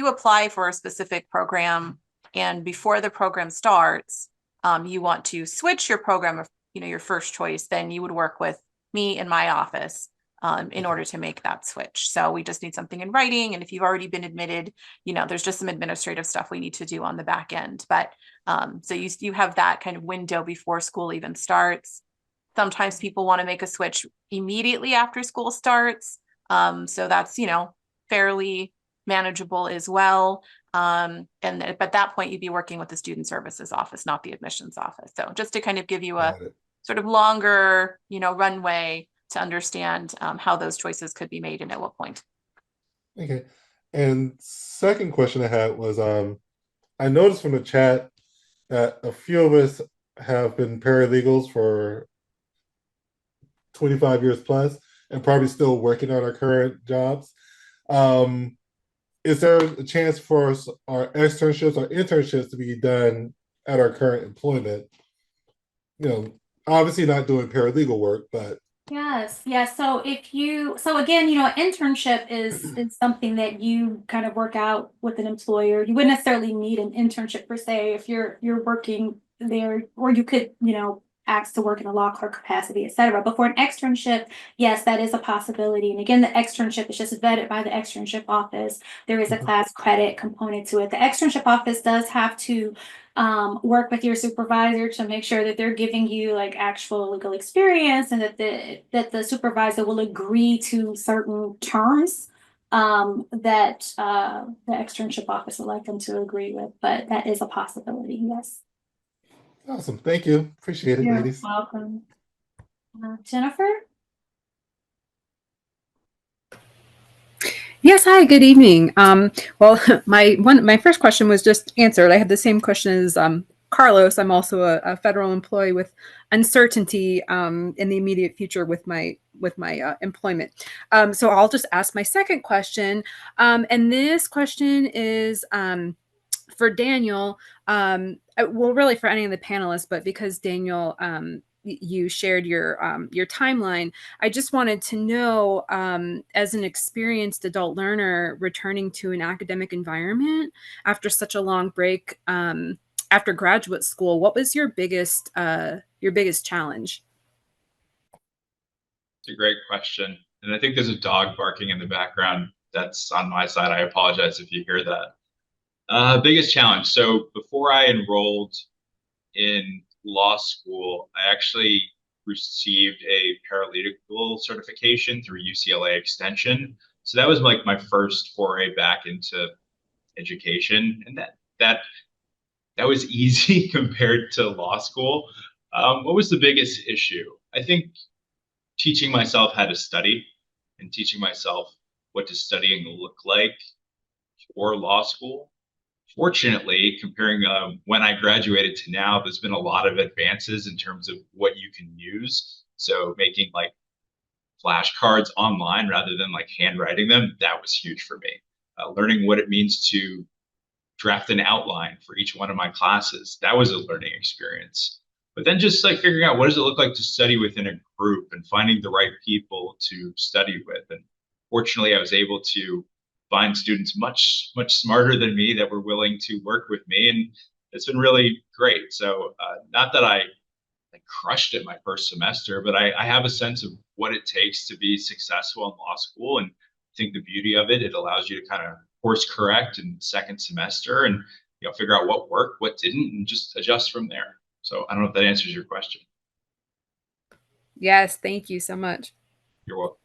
apply for a specific program and before the program starts, you want to switch your program of, your first choice, then you would work with me in my office in order to make that switch. So we just need something in writing. And if you've already been admitted, there's just some administrative stuff we need to do on the back end. But so you have that kind of window before school even starts. Sometimes people want to make a switch immediately after school starts. So that's, fairly manageable as well. But at that point, you'd be working with the student services office, not the admissions office. So just to kind of give you a sort of longer, runway to understand how those choices could be made and at what point. Okay. And second question I had was, I noticed from the chat that a few of us have been paralegals for 25 years plus and probably still working on our current jobs. Um, is there a chance for our externships or internships to be done at our current employment? You know, obviously not doing paralegal work, but Yes, yes. So so again, an internship is something that you kind of work out with an employer. You wouldn't necessarily need an internship per se if you're working there, or you could, ask to work in a law clerk capacity, et cetera. But for an externship, yes, that is a possibility. And again, the externship is just vetted by the externship office. There is a class credit component to it. The externship office does have to work with your supervisor to make sure that they're giving you like actual legal experience, and that the supervisor will agree to certain terms that the externship office would like them to agree with. But that is a possibility. Yes. awesome. Thank you. Appreciate it, You're ladies. welcome. Jennifer? Yes, hi, good evening. Well, my first question was just answered. I had the same question as Carlos. I'm also a federal employee with uncertainty in the immediate future with my employment. So I'll just ask my second question, and this question is for Daniel. Well, really for any of the panelists, but because Daniel, you shared your timeline, I just wanted to know, as an experienced adult learner returning to an academic environment after such a long break, after graduate school, what was your biggest challenge? It's a great question. And I think there's a dog barking in the background. That's on my side. I apologize if you hear that. Biggest challenge. So before I enrolled in law school, I actually received a paralegal certification through UCLA Extension. So that was like my first foray back into education, and that was easy compared to law school. What was the biggest issue? I think teaching myself how to study and teaching myself what does studying look like for law school. Fortunately, comparing when I graduated to now, there's been a lot of advances in terms of what you can use. So making like flashcards online rather than like handwriting them, that was huge for me. Learning what it means to draft an outline for each one of my classes, that was a learning experience. But then just like figuring out what does it look like to study within a group and finding the right people to study with. And fortunately, I was able to find students much smarter than me that were willing to work with me, and it's been really great. So not that I crushed it my first semester, but I have a sense of what it takes to be successful in law school. And I think the beauty of it, it allows you to kind of course correct in second semester and figure out what worked, what didn't, and just adjust from there. So I don't know if that answers your question. Yes, thank you so much. You're welcome.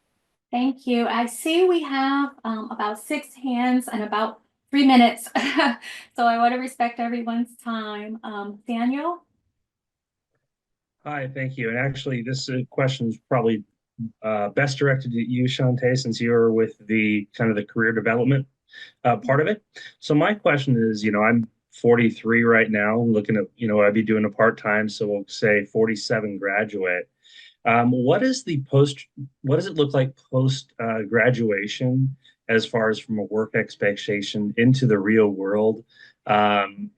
Thank you. I see we have about 6 hands and about 3 minutes. So I want to respect everyone's time. Daniel? Hi, thank you. And actually, this question is probably best directed at you, Chanté, since you're with the kind of the career development part of it. So my question is, I'm 43 right now, looking at, I'd be doing a part-time, so we'll say 47 graduate. What does it look like post graduation as far as from a work expectation into the real world? And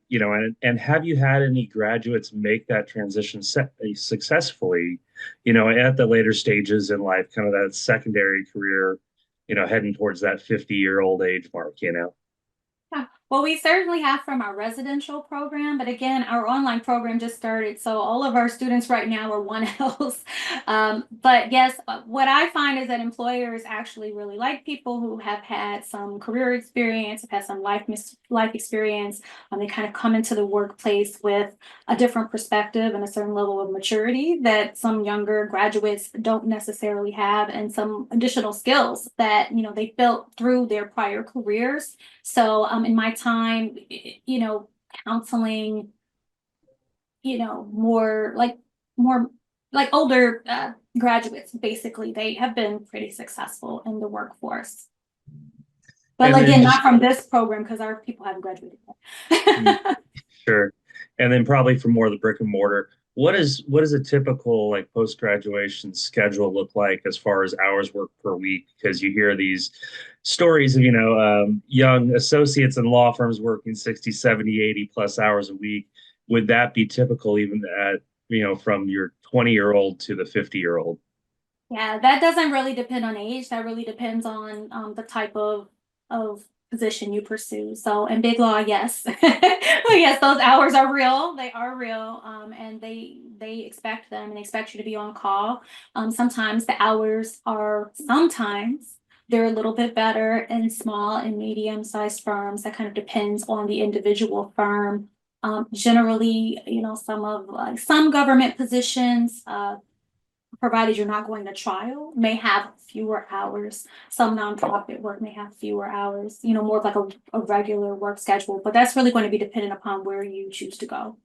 have you had any graduates make that transition successfully, at the later stages in life, kind of that secondary career, heading towards that 50-year-old age mark, Yeah. Well, we certainly have from our residential program, but again, our online program just started, so all of our students right now are 1Ls. But yes, what I find is that employers actually really like people who have had some career experience, have had some life experience. They kind of come into the workplace with a different perspective and a certain level of maturity that some younger graduates don't necessarily have, and some additional skills that they built through their prior careers. So in my time, counseling, more like older graduates, basically, they have been pretty successful in the workforce. But And again, just, not from this program because our people haven't graduated yet. sure. And then probably for more of the brick and mortar, what is a typical like post-graduation schedule look like as far as hours worked per week? Because you hear these stories of, young associates in law firms working 60, 70, 80 plus hours a week. Would that be typical even at, from your 20-year-old to the 50-year-old? Yeah, that doesn't really depend on age. That really depends on the type of position you pursue. So in big law, yes. Yes, those hours are real. They are real. And they expect them and expect you to be on call. Sometimes the hours are sometimes they're a little bit better in small and medium-sized firms. That kind of depends on the individual firm. Generally, some government positions, provided you're not going to trial, may have fewer hours. Some nonprofit work may have fewer hours, more of like a regular work schedule, but that's really going to be dependent upon where you choose to go.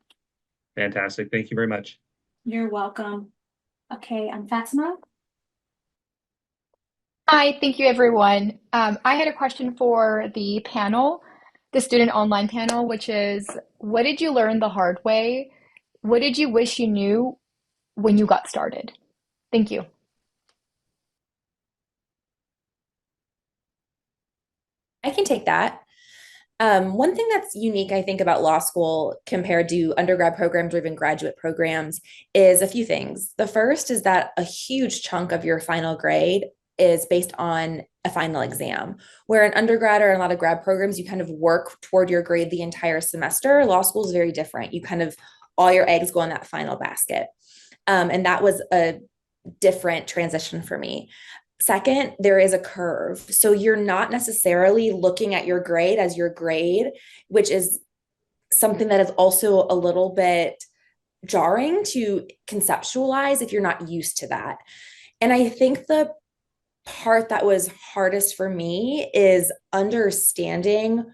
Fantastic. Thank you very much. You're welcome. Okay, I'm Fatima. Hi, thank you everyone. I had a question for the panel, the student online panel, which is, what did you learn the hard way? What did you wish you knew when you got started? Thank you. I can take that. One thing that's unique, I think, about law school compared to undergrad programs or even graduate programs is a few things. The first is that a huge chunk of your final grade is based on a final exam, where in undergrad or in a lot of grad programs, you kind of work toward your grade the entire semester. Law school is very different. You kind of, all your eggs go in that final basket. And that was a different transition for me. Second, there is a curve. So you're not necessarily looking at your grade as your grade, which is something that is also a little bit jarring to conceptualize if you're not used to that. And I think the part that was hardest for me is understanding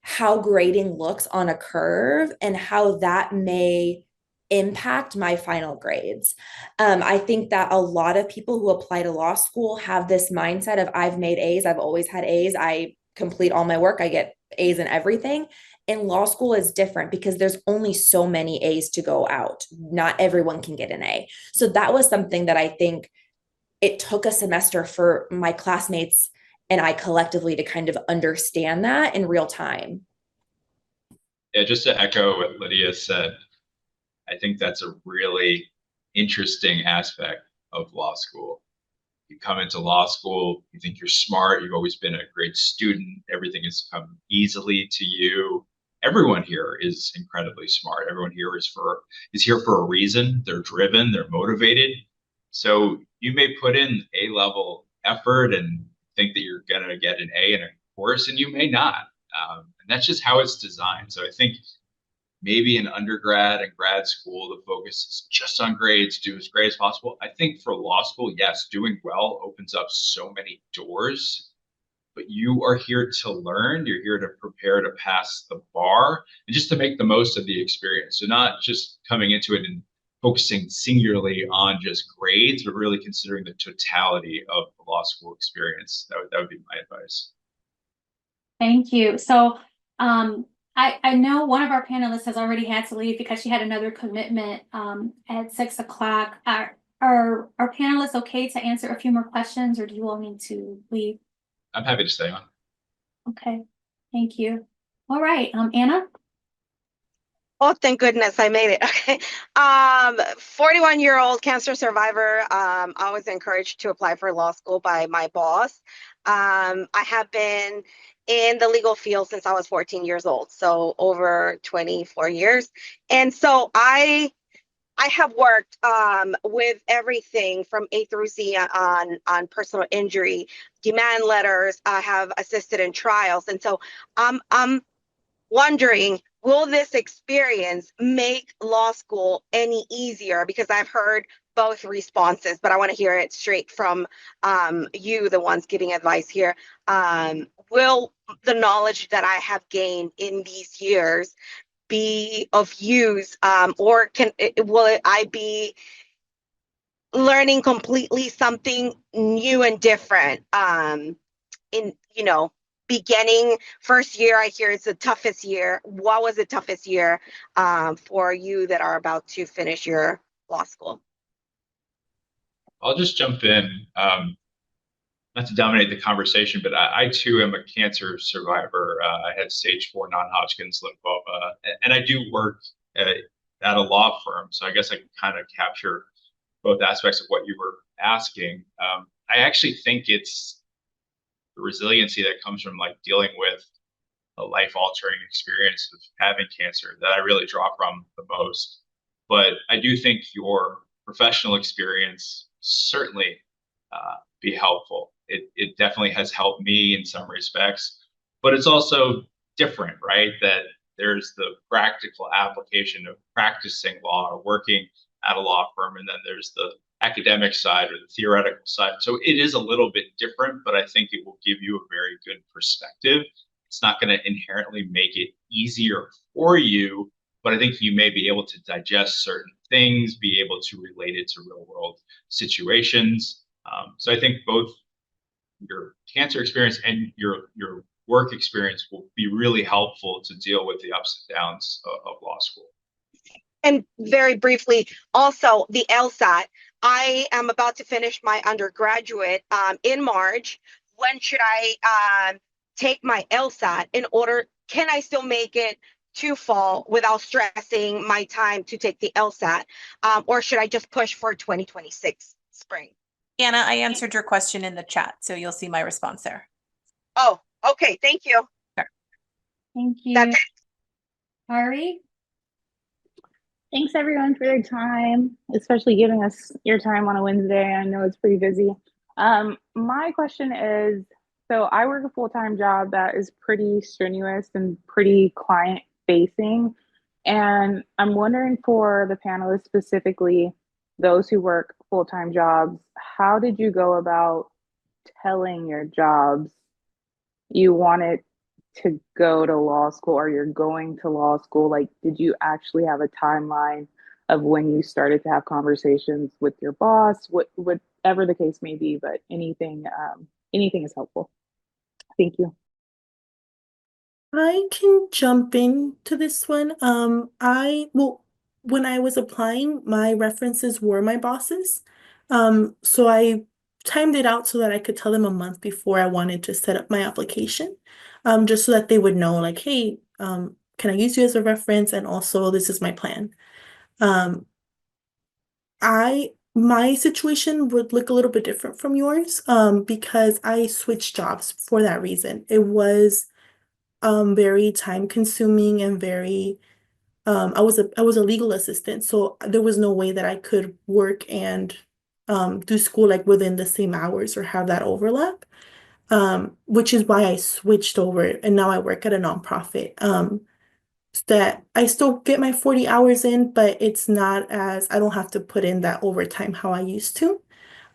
how grading looks on a curve and how that may impact my final grades. I think that a lot of people who apply to law school have this mindset of I've made A's, I've always had A's, I complete all my work, I get A's in everything. And law school is different because there's only so many A's to go out. Not everyone can get an A. So that was something that I think it took a semester for my classmates and I collectively to kind of understand that in real time. Yeah, just to echo what Lydia said, I think that's a really interesting aspect of law school. You come into law school, you think you're smart, you've always been a great student, everything has come easily to you. Everyone here is incredibly smart. Everyone here is here for a reason. They're driven, they're motivated. So you may put in A-level effort and think that you're gonna get an A in a course, and you may not. And that's just how it's designed. So I think maybe in undergrad and grad school, the focus is just on grades, do as great as possible. I think for law school, yes, doing well opens up so many doors, but you are here to learn. You're here to prepare to pass the bar and just to make the most of the experience. So not just coming into it and focusing singularly on just grades, but really considering the totality of the law school experience. That would be my advice. Thank you. So I know one of our panelists has already had to leave because she had another commitment at 6 o'clock. Are panelists okay to answer a few more questions, or do you all need to leave? I'm happy to stay on. Okay, thank you. All right, Anna? Oh, thank goodness I made it. Okay. 41-year-old cancer survivor. I was encouraged to apply for law school by my boss. I have been in the legal field since I was 14 years old, so over 24 years. And so I have worked with everything from A through Z on personal injury, demand letters. I have assisted in trials. And so I'm wondering, will this experience make law school any easier? Because I've heard both responses, but I want to hear it straight from you, the ones giving advice here. Will the knowledge that I have gained in these years be of use, or will I be learning completely something new and different in beginning first year, I hear it's the toughest year. What was the toughest year for you that are about to finish your law school? I'll just jump in, not to dominate the conversation, but I too am a cancer survivor. I had stage 4 non-Hodgkin's lymphoma, and I do work at a law firm. So I guess I can kind of capture both aspects of what you were asking. I actually think it's the resiliency that comes from like dealing with a life-altering experience of having cancer that I really draw from the most. But I do think your professional experience certainly be helpful. It definitely has helped me in some respects, but it's also different, right? That there's the practical application of practicing law or working at a law firm, and then there's the academic side or the theoretical side. So it is a little bit different, but I think it will give you a very good perspective. It's not going to inherently make it easier for you, but I think you may be able to digest certain things, be able to relate it to real world situations. So I think both your cancer experience and your work experience will be really helpful to deal with the ups and downs of law school. And very briefly, also the LSAT. I am about to finish my undergraduate in March. When should I take my LSAT in order? Can I still make it to fall without stressing my time to take the LSAT? Or should I just push for 2026 spring? Anna, I answered your question in the chat, so you'll see my response there. Oh, okay. Thank you. Sure. Thank you. That's it. Ari? Thanks everyone for your time, especially giving us your time on a Wednesday. I know it's pretty busy. My question is, so I work a full-time job that is pretty strenuous and pretty client facing. And I'm wondering for the panelists specifically, those who work full-time jobs, how did you go about telling your jobs you wanted to go to law school or you're going to law school? Like, did you actually have a timeline of when you started to have conversations with your boss, whatever the case may be, but anything is helpful. Thank you. I can jump into this one. When I was applying, my references were my bosses. So I timed it out so that I could tell them a month before I wanted to set up my application. Just so that they would know, like, hey, can I use you as a reference? And also, this is my plan. My situation would look a little bit different from yours, because I switched jobs for that reason. It was very time consuming and very I was a legal assistant, so there was no way that I could work and do school like within the same hours or have that overlap. Which is why I switched over and now I work at a nonprofit. That I still get my 40 hours in, but it's not as I don't have to put in that overtime how I used to.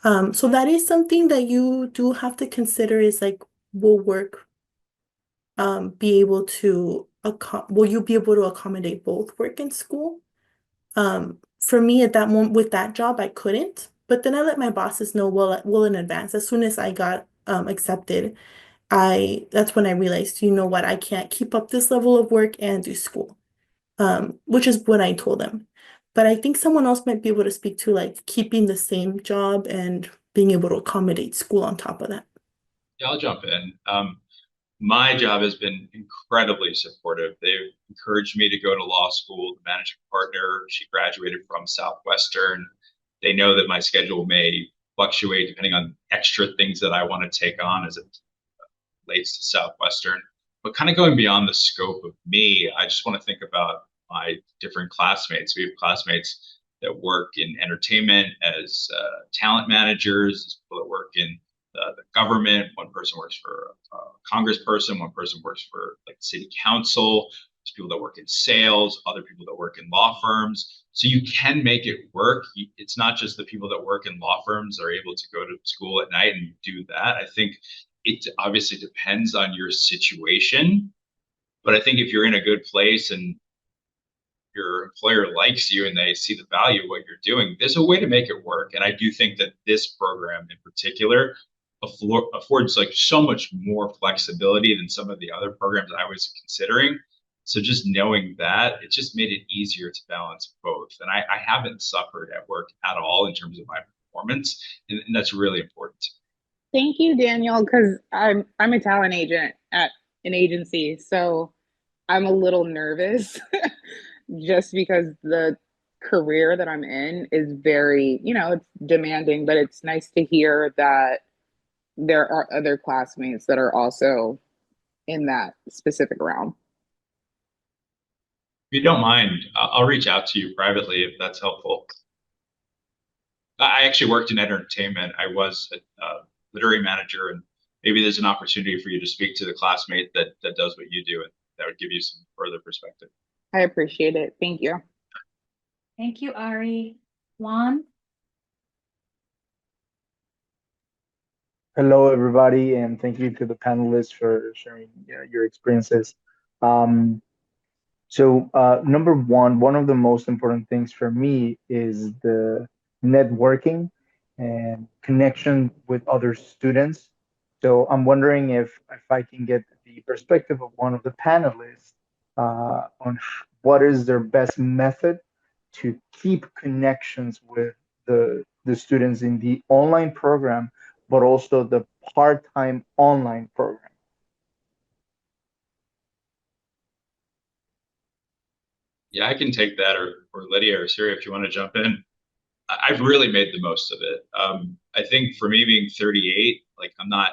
So that is something that you do have to consider is like, will work be able to will you be able to accommodate both work and school? For me at that moment with that job, I couldn't, but then I let my bosses know well in advance. As soon as I got accepted, that's when I realized, you know what, I can't keep up this level of work and do school. Which is when I told them. But I think someone else might be able to speak to like keeping the same job and being able to accommodate school on top of that. Yeah, I'll jump in. My job has been incredibly supportive. They've encouraged me to go to law school. The managing partner, she graduated from Southwestern. They know that my schedule may fluctuate depending on extra things that I want to take on as it relates to Southwestern. But kind of going beyond the scope of me, I just want to think about my different classmates. We have classmates that work in entertainment as talent managers, as people that work in the government. One person works for a congressperson, one person works for like city council. There's people that work in sales, other people that work in law firms. So you can make it work. It's not just the people that work in law firms that are able to go to school at night and do that. I think it obviously depends on your situation, but I think if you're in a good place and your employer likes you and they see the value of what you're doing, there's a way to make it work. And I do think that this program in particular affords like so much more flexibility than some of the other programs I was considering. So just knowing that, it just made it easier to balance both. And I haven't suffered at work at all in terms of my performance, and that's really important. Thank you, Daniel, because I'm a talent agent at an agency, so I'm a little nervous just because the career that I'm in is very, it's demanding, but it's nice to hear that there are other classmates that are also in that specific realm. If you don't mind, I'll reach out to you privately if that's helpful. I actually worked in entertainment. I was a literary manager, and maybe there's an opportunity for you to speak to the classmate that does what you do, and that would give you some further perspective. I appreciate it. Thank you. Thank you, Ari. Juan? Hello, everybody, and thank you to the panelists for sharing your experiences. Number one of the most important things for me is the networking and connection with other students. So I'm wondering if I can get the perspective of one of the panelists on what is their best method to keep connections with the students in the online program, but also the part-time online program. Yeah, I can take that, or Lydia or Siri, if you want to jump in. I've really made the most of it. I think for me being 38, like I'm not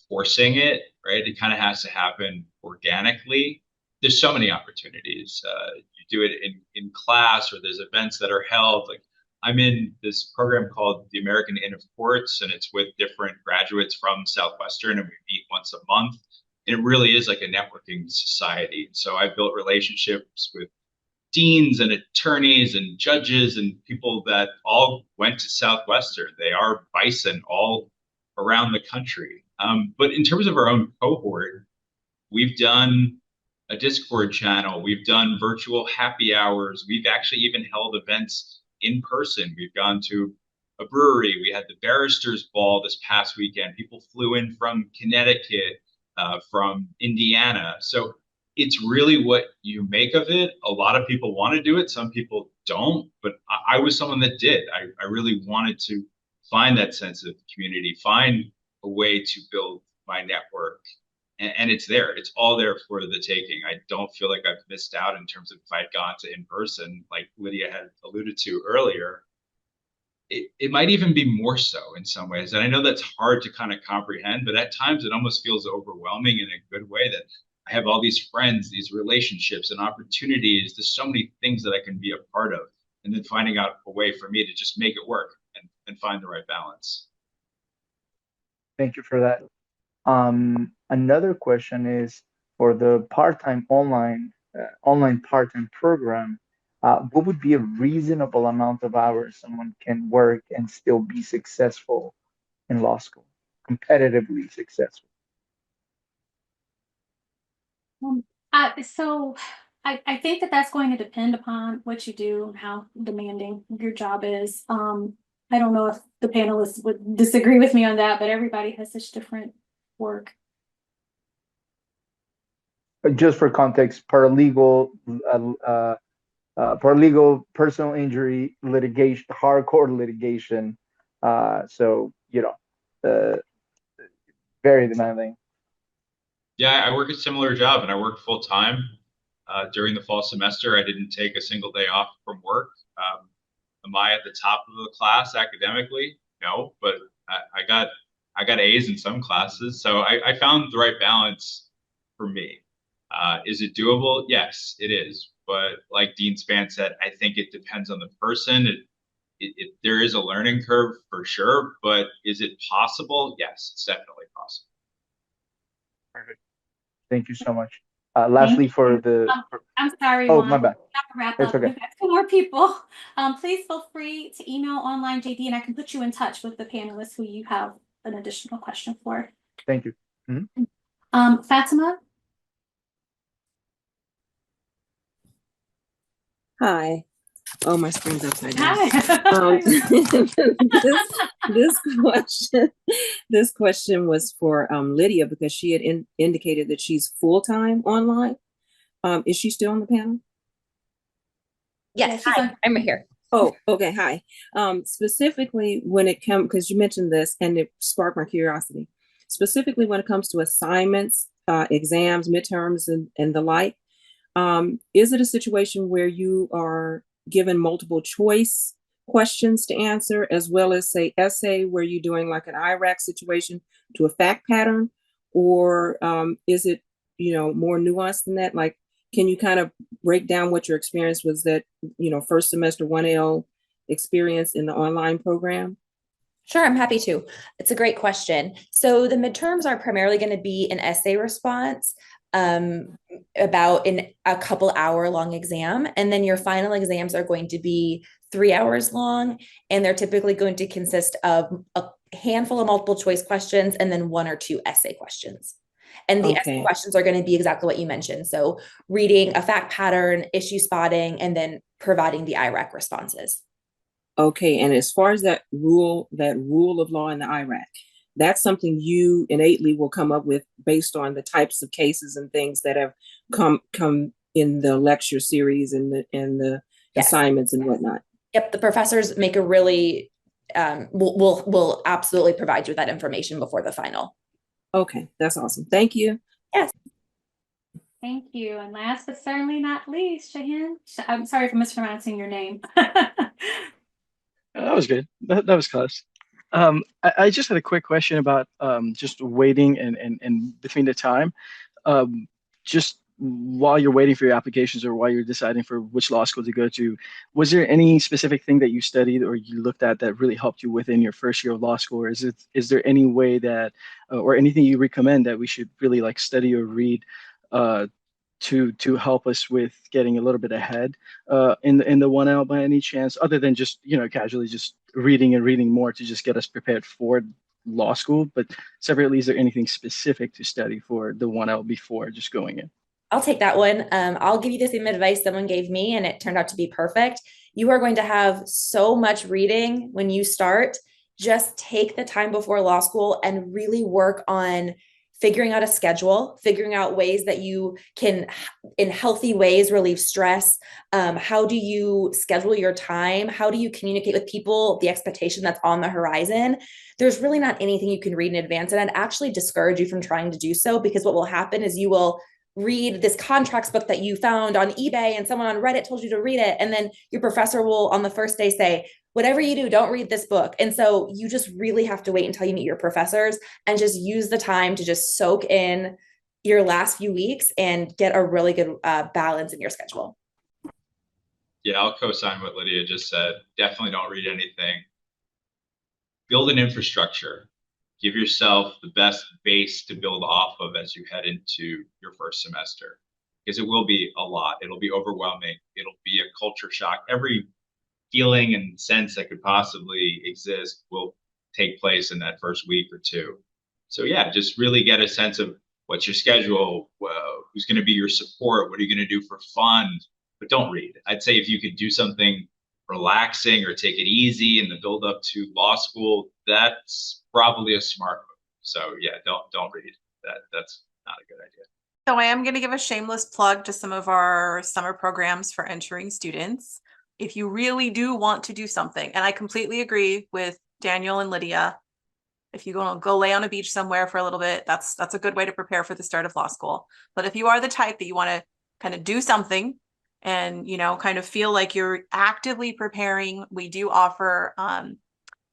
forcing it, right? It kind of has to happen organically. There's so many opportunities. You do it in class, or there's events that are held. Like I'm in this program called the American Inn of Courts, and it's with different graduates from Southwestern, and we meet once a month. And it really is like a networking society. So I built relationships with deans and attorneys and judges and people that all went to Southwestern. They are bison all around the country. But in terms of our own cohort, we've done a Discord channel. We've done virtual happy hours. We've actually even held events in person. We've gone to a brewery. We had the Barristers Ball this past weekend. People flew in from Connecticut, from Indiana. So it's really what you make of it. A lot of people want to do it. Some people don't, but I was someone that did. I really wanted to find that sense of community, find a way to build my network. And it's there. It's all there for the taking. I don't feel like I've missed out in terms of if I'd gone to in person, like Lydia had alluded to earlier. It might even be more so in some ways. And I know that's hard to kind of comprehend, but at times it almost feels overwhelming in a good way that I have all these friends, these relationships and opportunities. There's so many things that I can be a part of. And then finding out a way for me to just make it work and find the right balance. Thank you for that. Another question is for the part-time online part-time program. What would be a reasonable amount of hours someone can work and still be successful in law school, competitively successful? So I think that that's going to depend upon what you do and how demanding your job is. I don't know if the panelists would disagree with me on that, but everybody has such different work. Just for context, paralegal, personal injury litigation, hardcore litigation. So very demanding. Yeah, I work a similar job, and I work full time. During the fall semester, I didn't take a single day off from work. Am I at the top of the class academically? No, but I got A's in some classes, so I found the right balance for me. Is it doable? Yes, it is. But like Dean Spann said, I think it depends on the person. There is a learning curve for sure, but is it possible? Yes, it's definitely possible. Perfect. Thank you so much. Lastly, for the I'm sorry, oh, Juan. my bad. Wrap It's up. okay. We've got 2 more people. Please feel free to email online JD, and I can put you in touch with the panelists who you have an additional question for. Thank you. Mm-hmm. Fatima? Hi. Oh, my screen's upside down. Hi. This question, this question was for Lydia because she had indicated that she's full-time online. Is she still on the panel? Yes, hi, I'm right here. Oh, okay. Hi. Specifically when it comes, because you mentioned this and it sparked my curiosity. Specifically when it comes to assignments, exams, midterms, and the like, is it a situation where you are given multiple choice questions to answer, as well as say essay where you're doing like an IRAC situation to a fact pattern, or is it, you know, more nuanced than that? Like, can you kind of break down what your experience was that, you know, first semester 1L experience in the online program? Sure, I'm happy to. It's a great question. So the midterms are primarily going to be an essay response about a couple hour long exam. And then your final exams are going to be 3 hours long. And they're typically going to consist of a handful of multiple choice questions and then 1 or 2 essay questions. And the essay questions are going to be exactly what you mentioned. So reading a fact pattern, issue spotting, and then providing the IRAC responses. Okay, and as far as that rule of law in the IRAC, that's something you innately will come up with based on the types of cases and things that have come in the lecture series and the assignments and whatnot. Yep, the professors make a really will absolutely provide you with that information before the final. Okay, that's awesome. Thank you. Yes. Thank you. And last but certainly not least, Shahin. I'm sorry for mispronouncing your name. That was good. That was close. I just had a quick question about just waiting and between the time. Just while you're waiting for your applications or while you're deciding for which law school to go to, was there any specific thing that you studied or you looked at that really helped you within your first year of law school? Or is there any way that or anything you recommend that we should really like study or read to help us with getting a little bit ahead in the 1L by any chance, other than just, you know, casually just reading and reading more to just get us prepared for law school? But separately, is there anything specific to study for the 1L before just going in? I'll take that one. I'll give you the same advice someone gave me, and it turned out to be perfect. You are going to have so much reading when you start. Just take the time before law school and really work on figuring out a schedule, figuring out ways that you can, in healthy ways, relieve stress. How do you schedule your time? How do you communicate with people the expectation that's on the horizon? There's really not anything you can read in advance. And I'd actually discourage you from trying to do so, because what will happen is you will read this contracts book that you found on eBay and someone on Reddit told you to read it. And then your professor will on the first day say, whatever you do, don't read this book. And so you just really have to wait until you meet your professors and just use the time to just soak in your last few weeks and get a really good balance in your schedule. Yeah, I'll co-sign what Lydia just said. Definitely don't read anything. Build an infrastructure. Give yourself the best base to build off of as you head into your first semester, because it will be a lot. It'll be overwhelming. It'll be a culture shock. Every feeling and sense that could possibly exist will take place in that first week or two. So yeah, just really get a sense of what's your schedule, who's going to be your support, what are you going to do for fun, but don't read. I'd say if you could do something relaxing or take it easy in the build up to law school, that's probably a smart move. So yeah, don't read. That's not a good idea. So I am going to give a shameless plug to some of our summer programs for entering students. If you really do want to do something, and I completely agree with Daniel and Lydia, if you go lay on a beach somewhere for a little bit, that's a good way to prepare for the start of law school. But if you are the type that you want to kind of do something and, you know, kind of feel like you're actively preparing, we do offer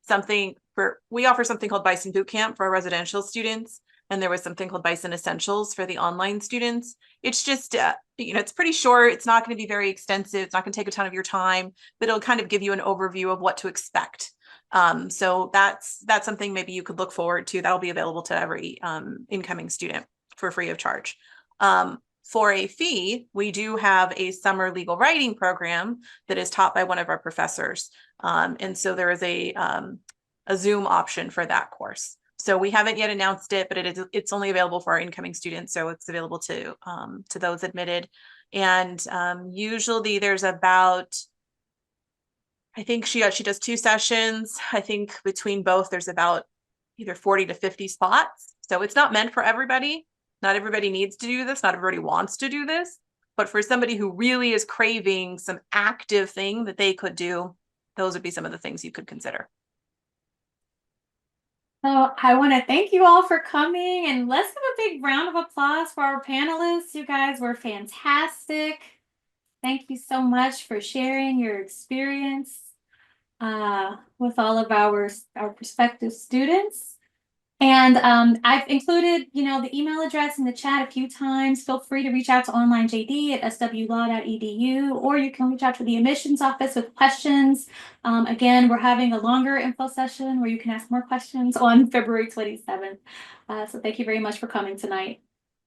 something called Bison Boot Camp for our residential students. And there was something called Bison Essentials for the online students. It's just, it's pretty short. It's not going to be very extensive. It's not going to take a ton of your time, but it'll kind of give you an overview of what to expect. So that's something maybe you could look forward to. That'll be available to every incoming student for free of charge. For a fee, we do have a summer legal writing program that is taught by one of our professors. And so there is a Zoom option for that course. So we haven't yet announced it, but it's only available for our incoming students. So it's available to those admitted. And usually there's about I think she does 2 sessions. I think between both, there's about either 40 to 50 spots. So it's not meant for everybody. Not everybody needs to do this. Not everybody wants to do this. But for somebody who really is craving some active thing that they could do, those would be some of the things you could consider. So I want to thank you all for coming, and let's give a big round of applause for our panelists. You guys were fantastic. Thank you so much for sharing your experience with all of our prospective students. And I've included, the email address in the chat a few times. Feel free to reach out to onlinejd@swlaw.edu, or you can reach out to the admissions office with questions. Again, we're having a longer info session where you can ask more questions on February 27th. So thank you very much for coming tonight.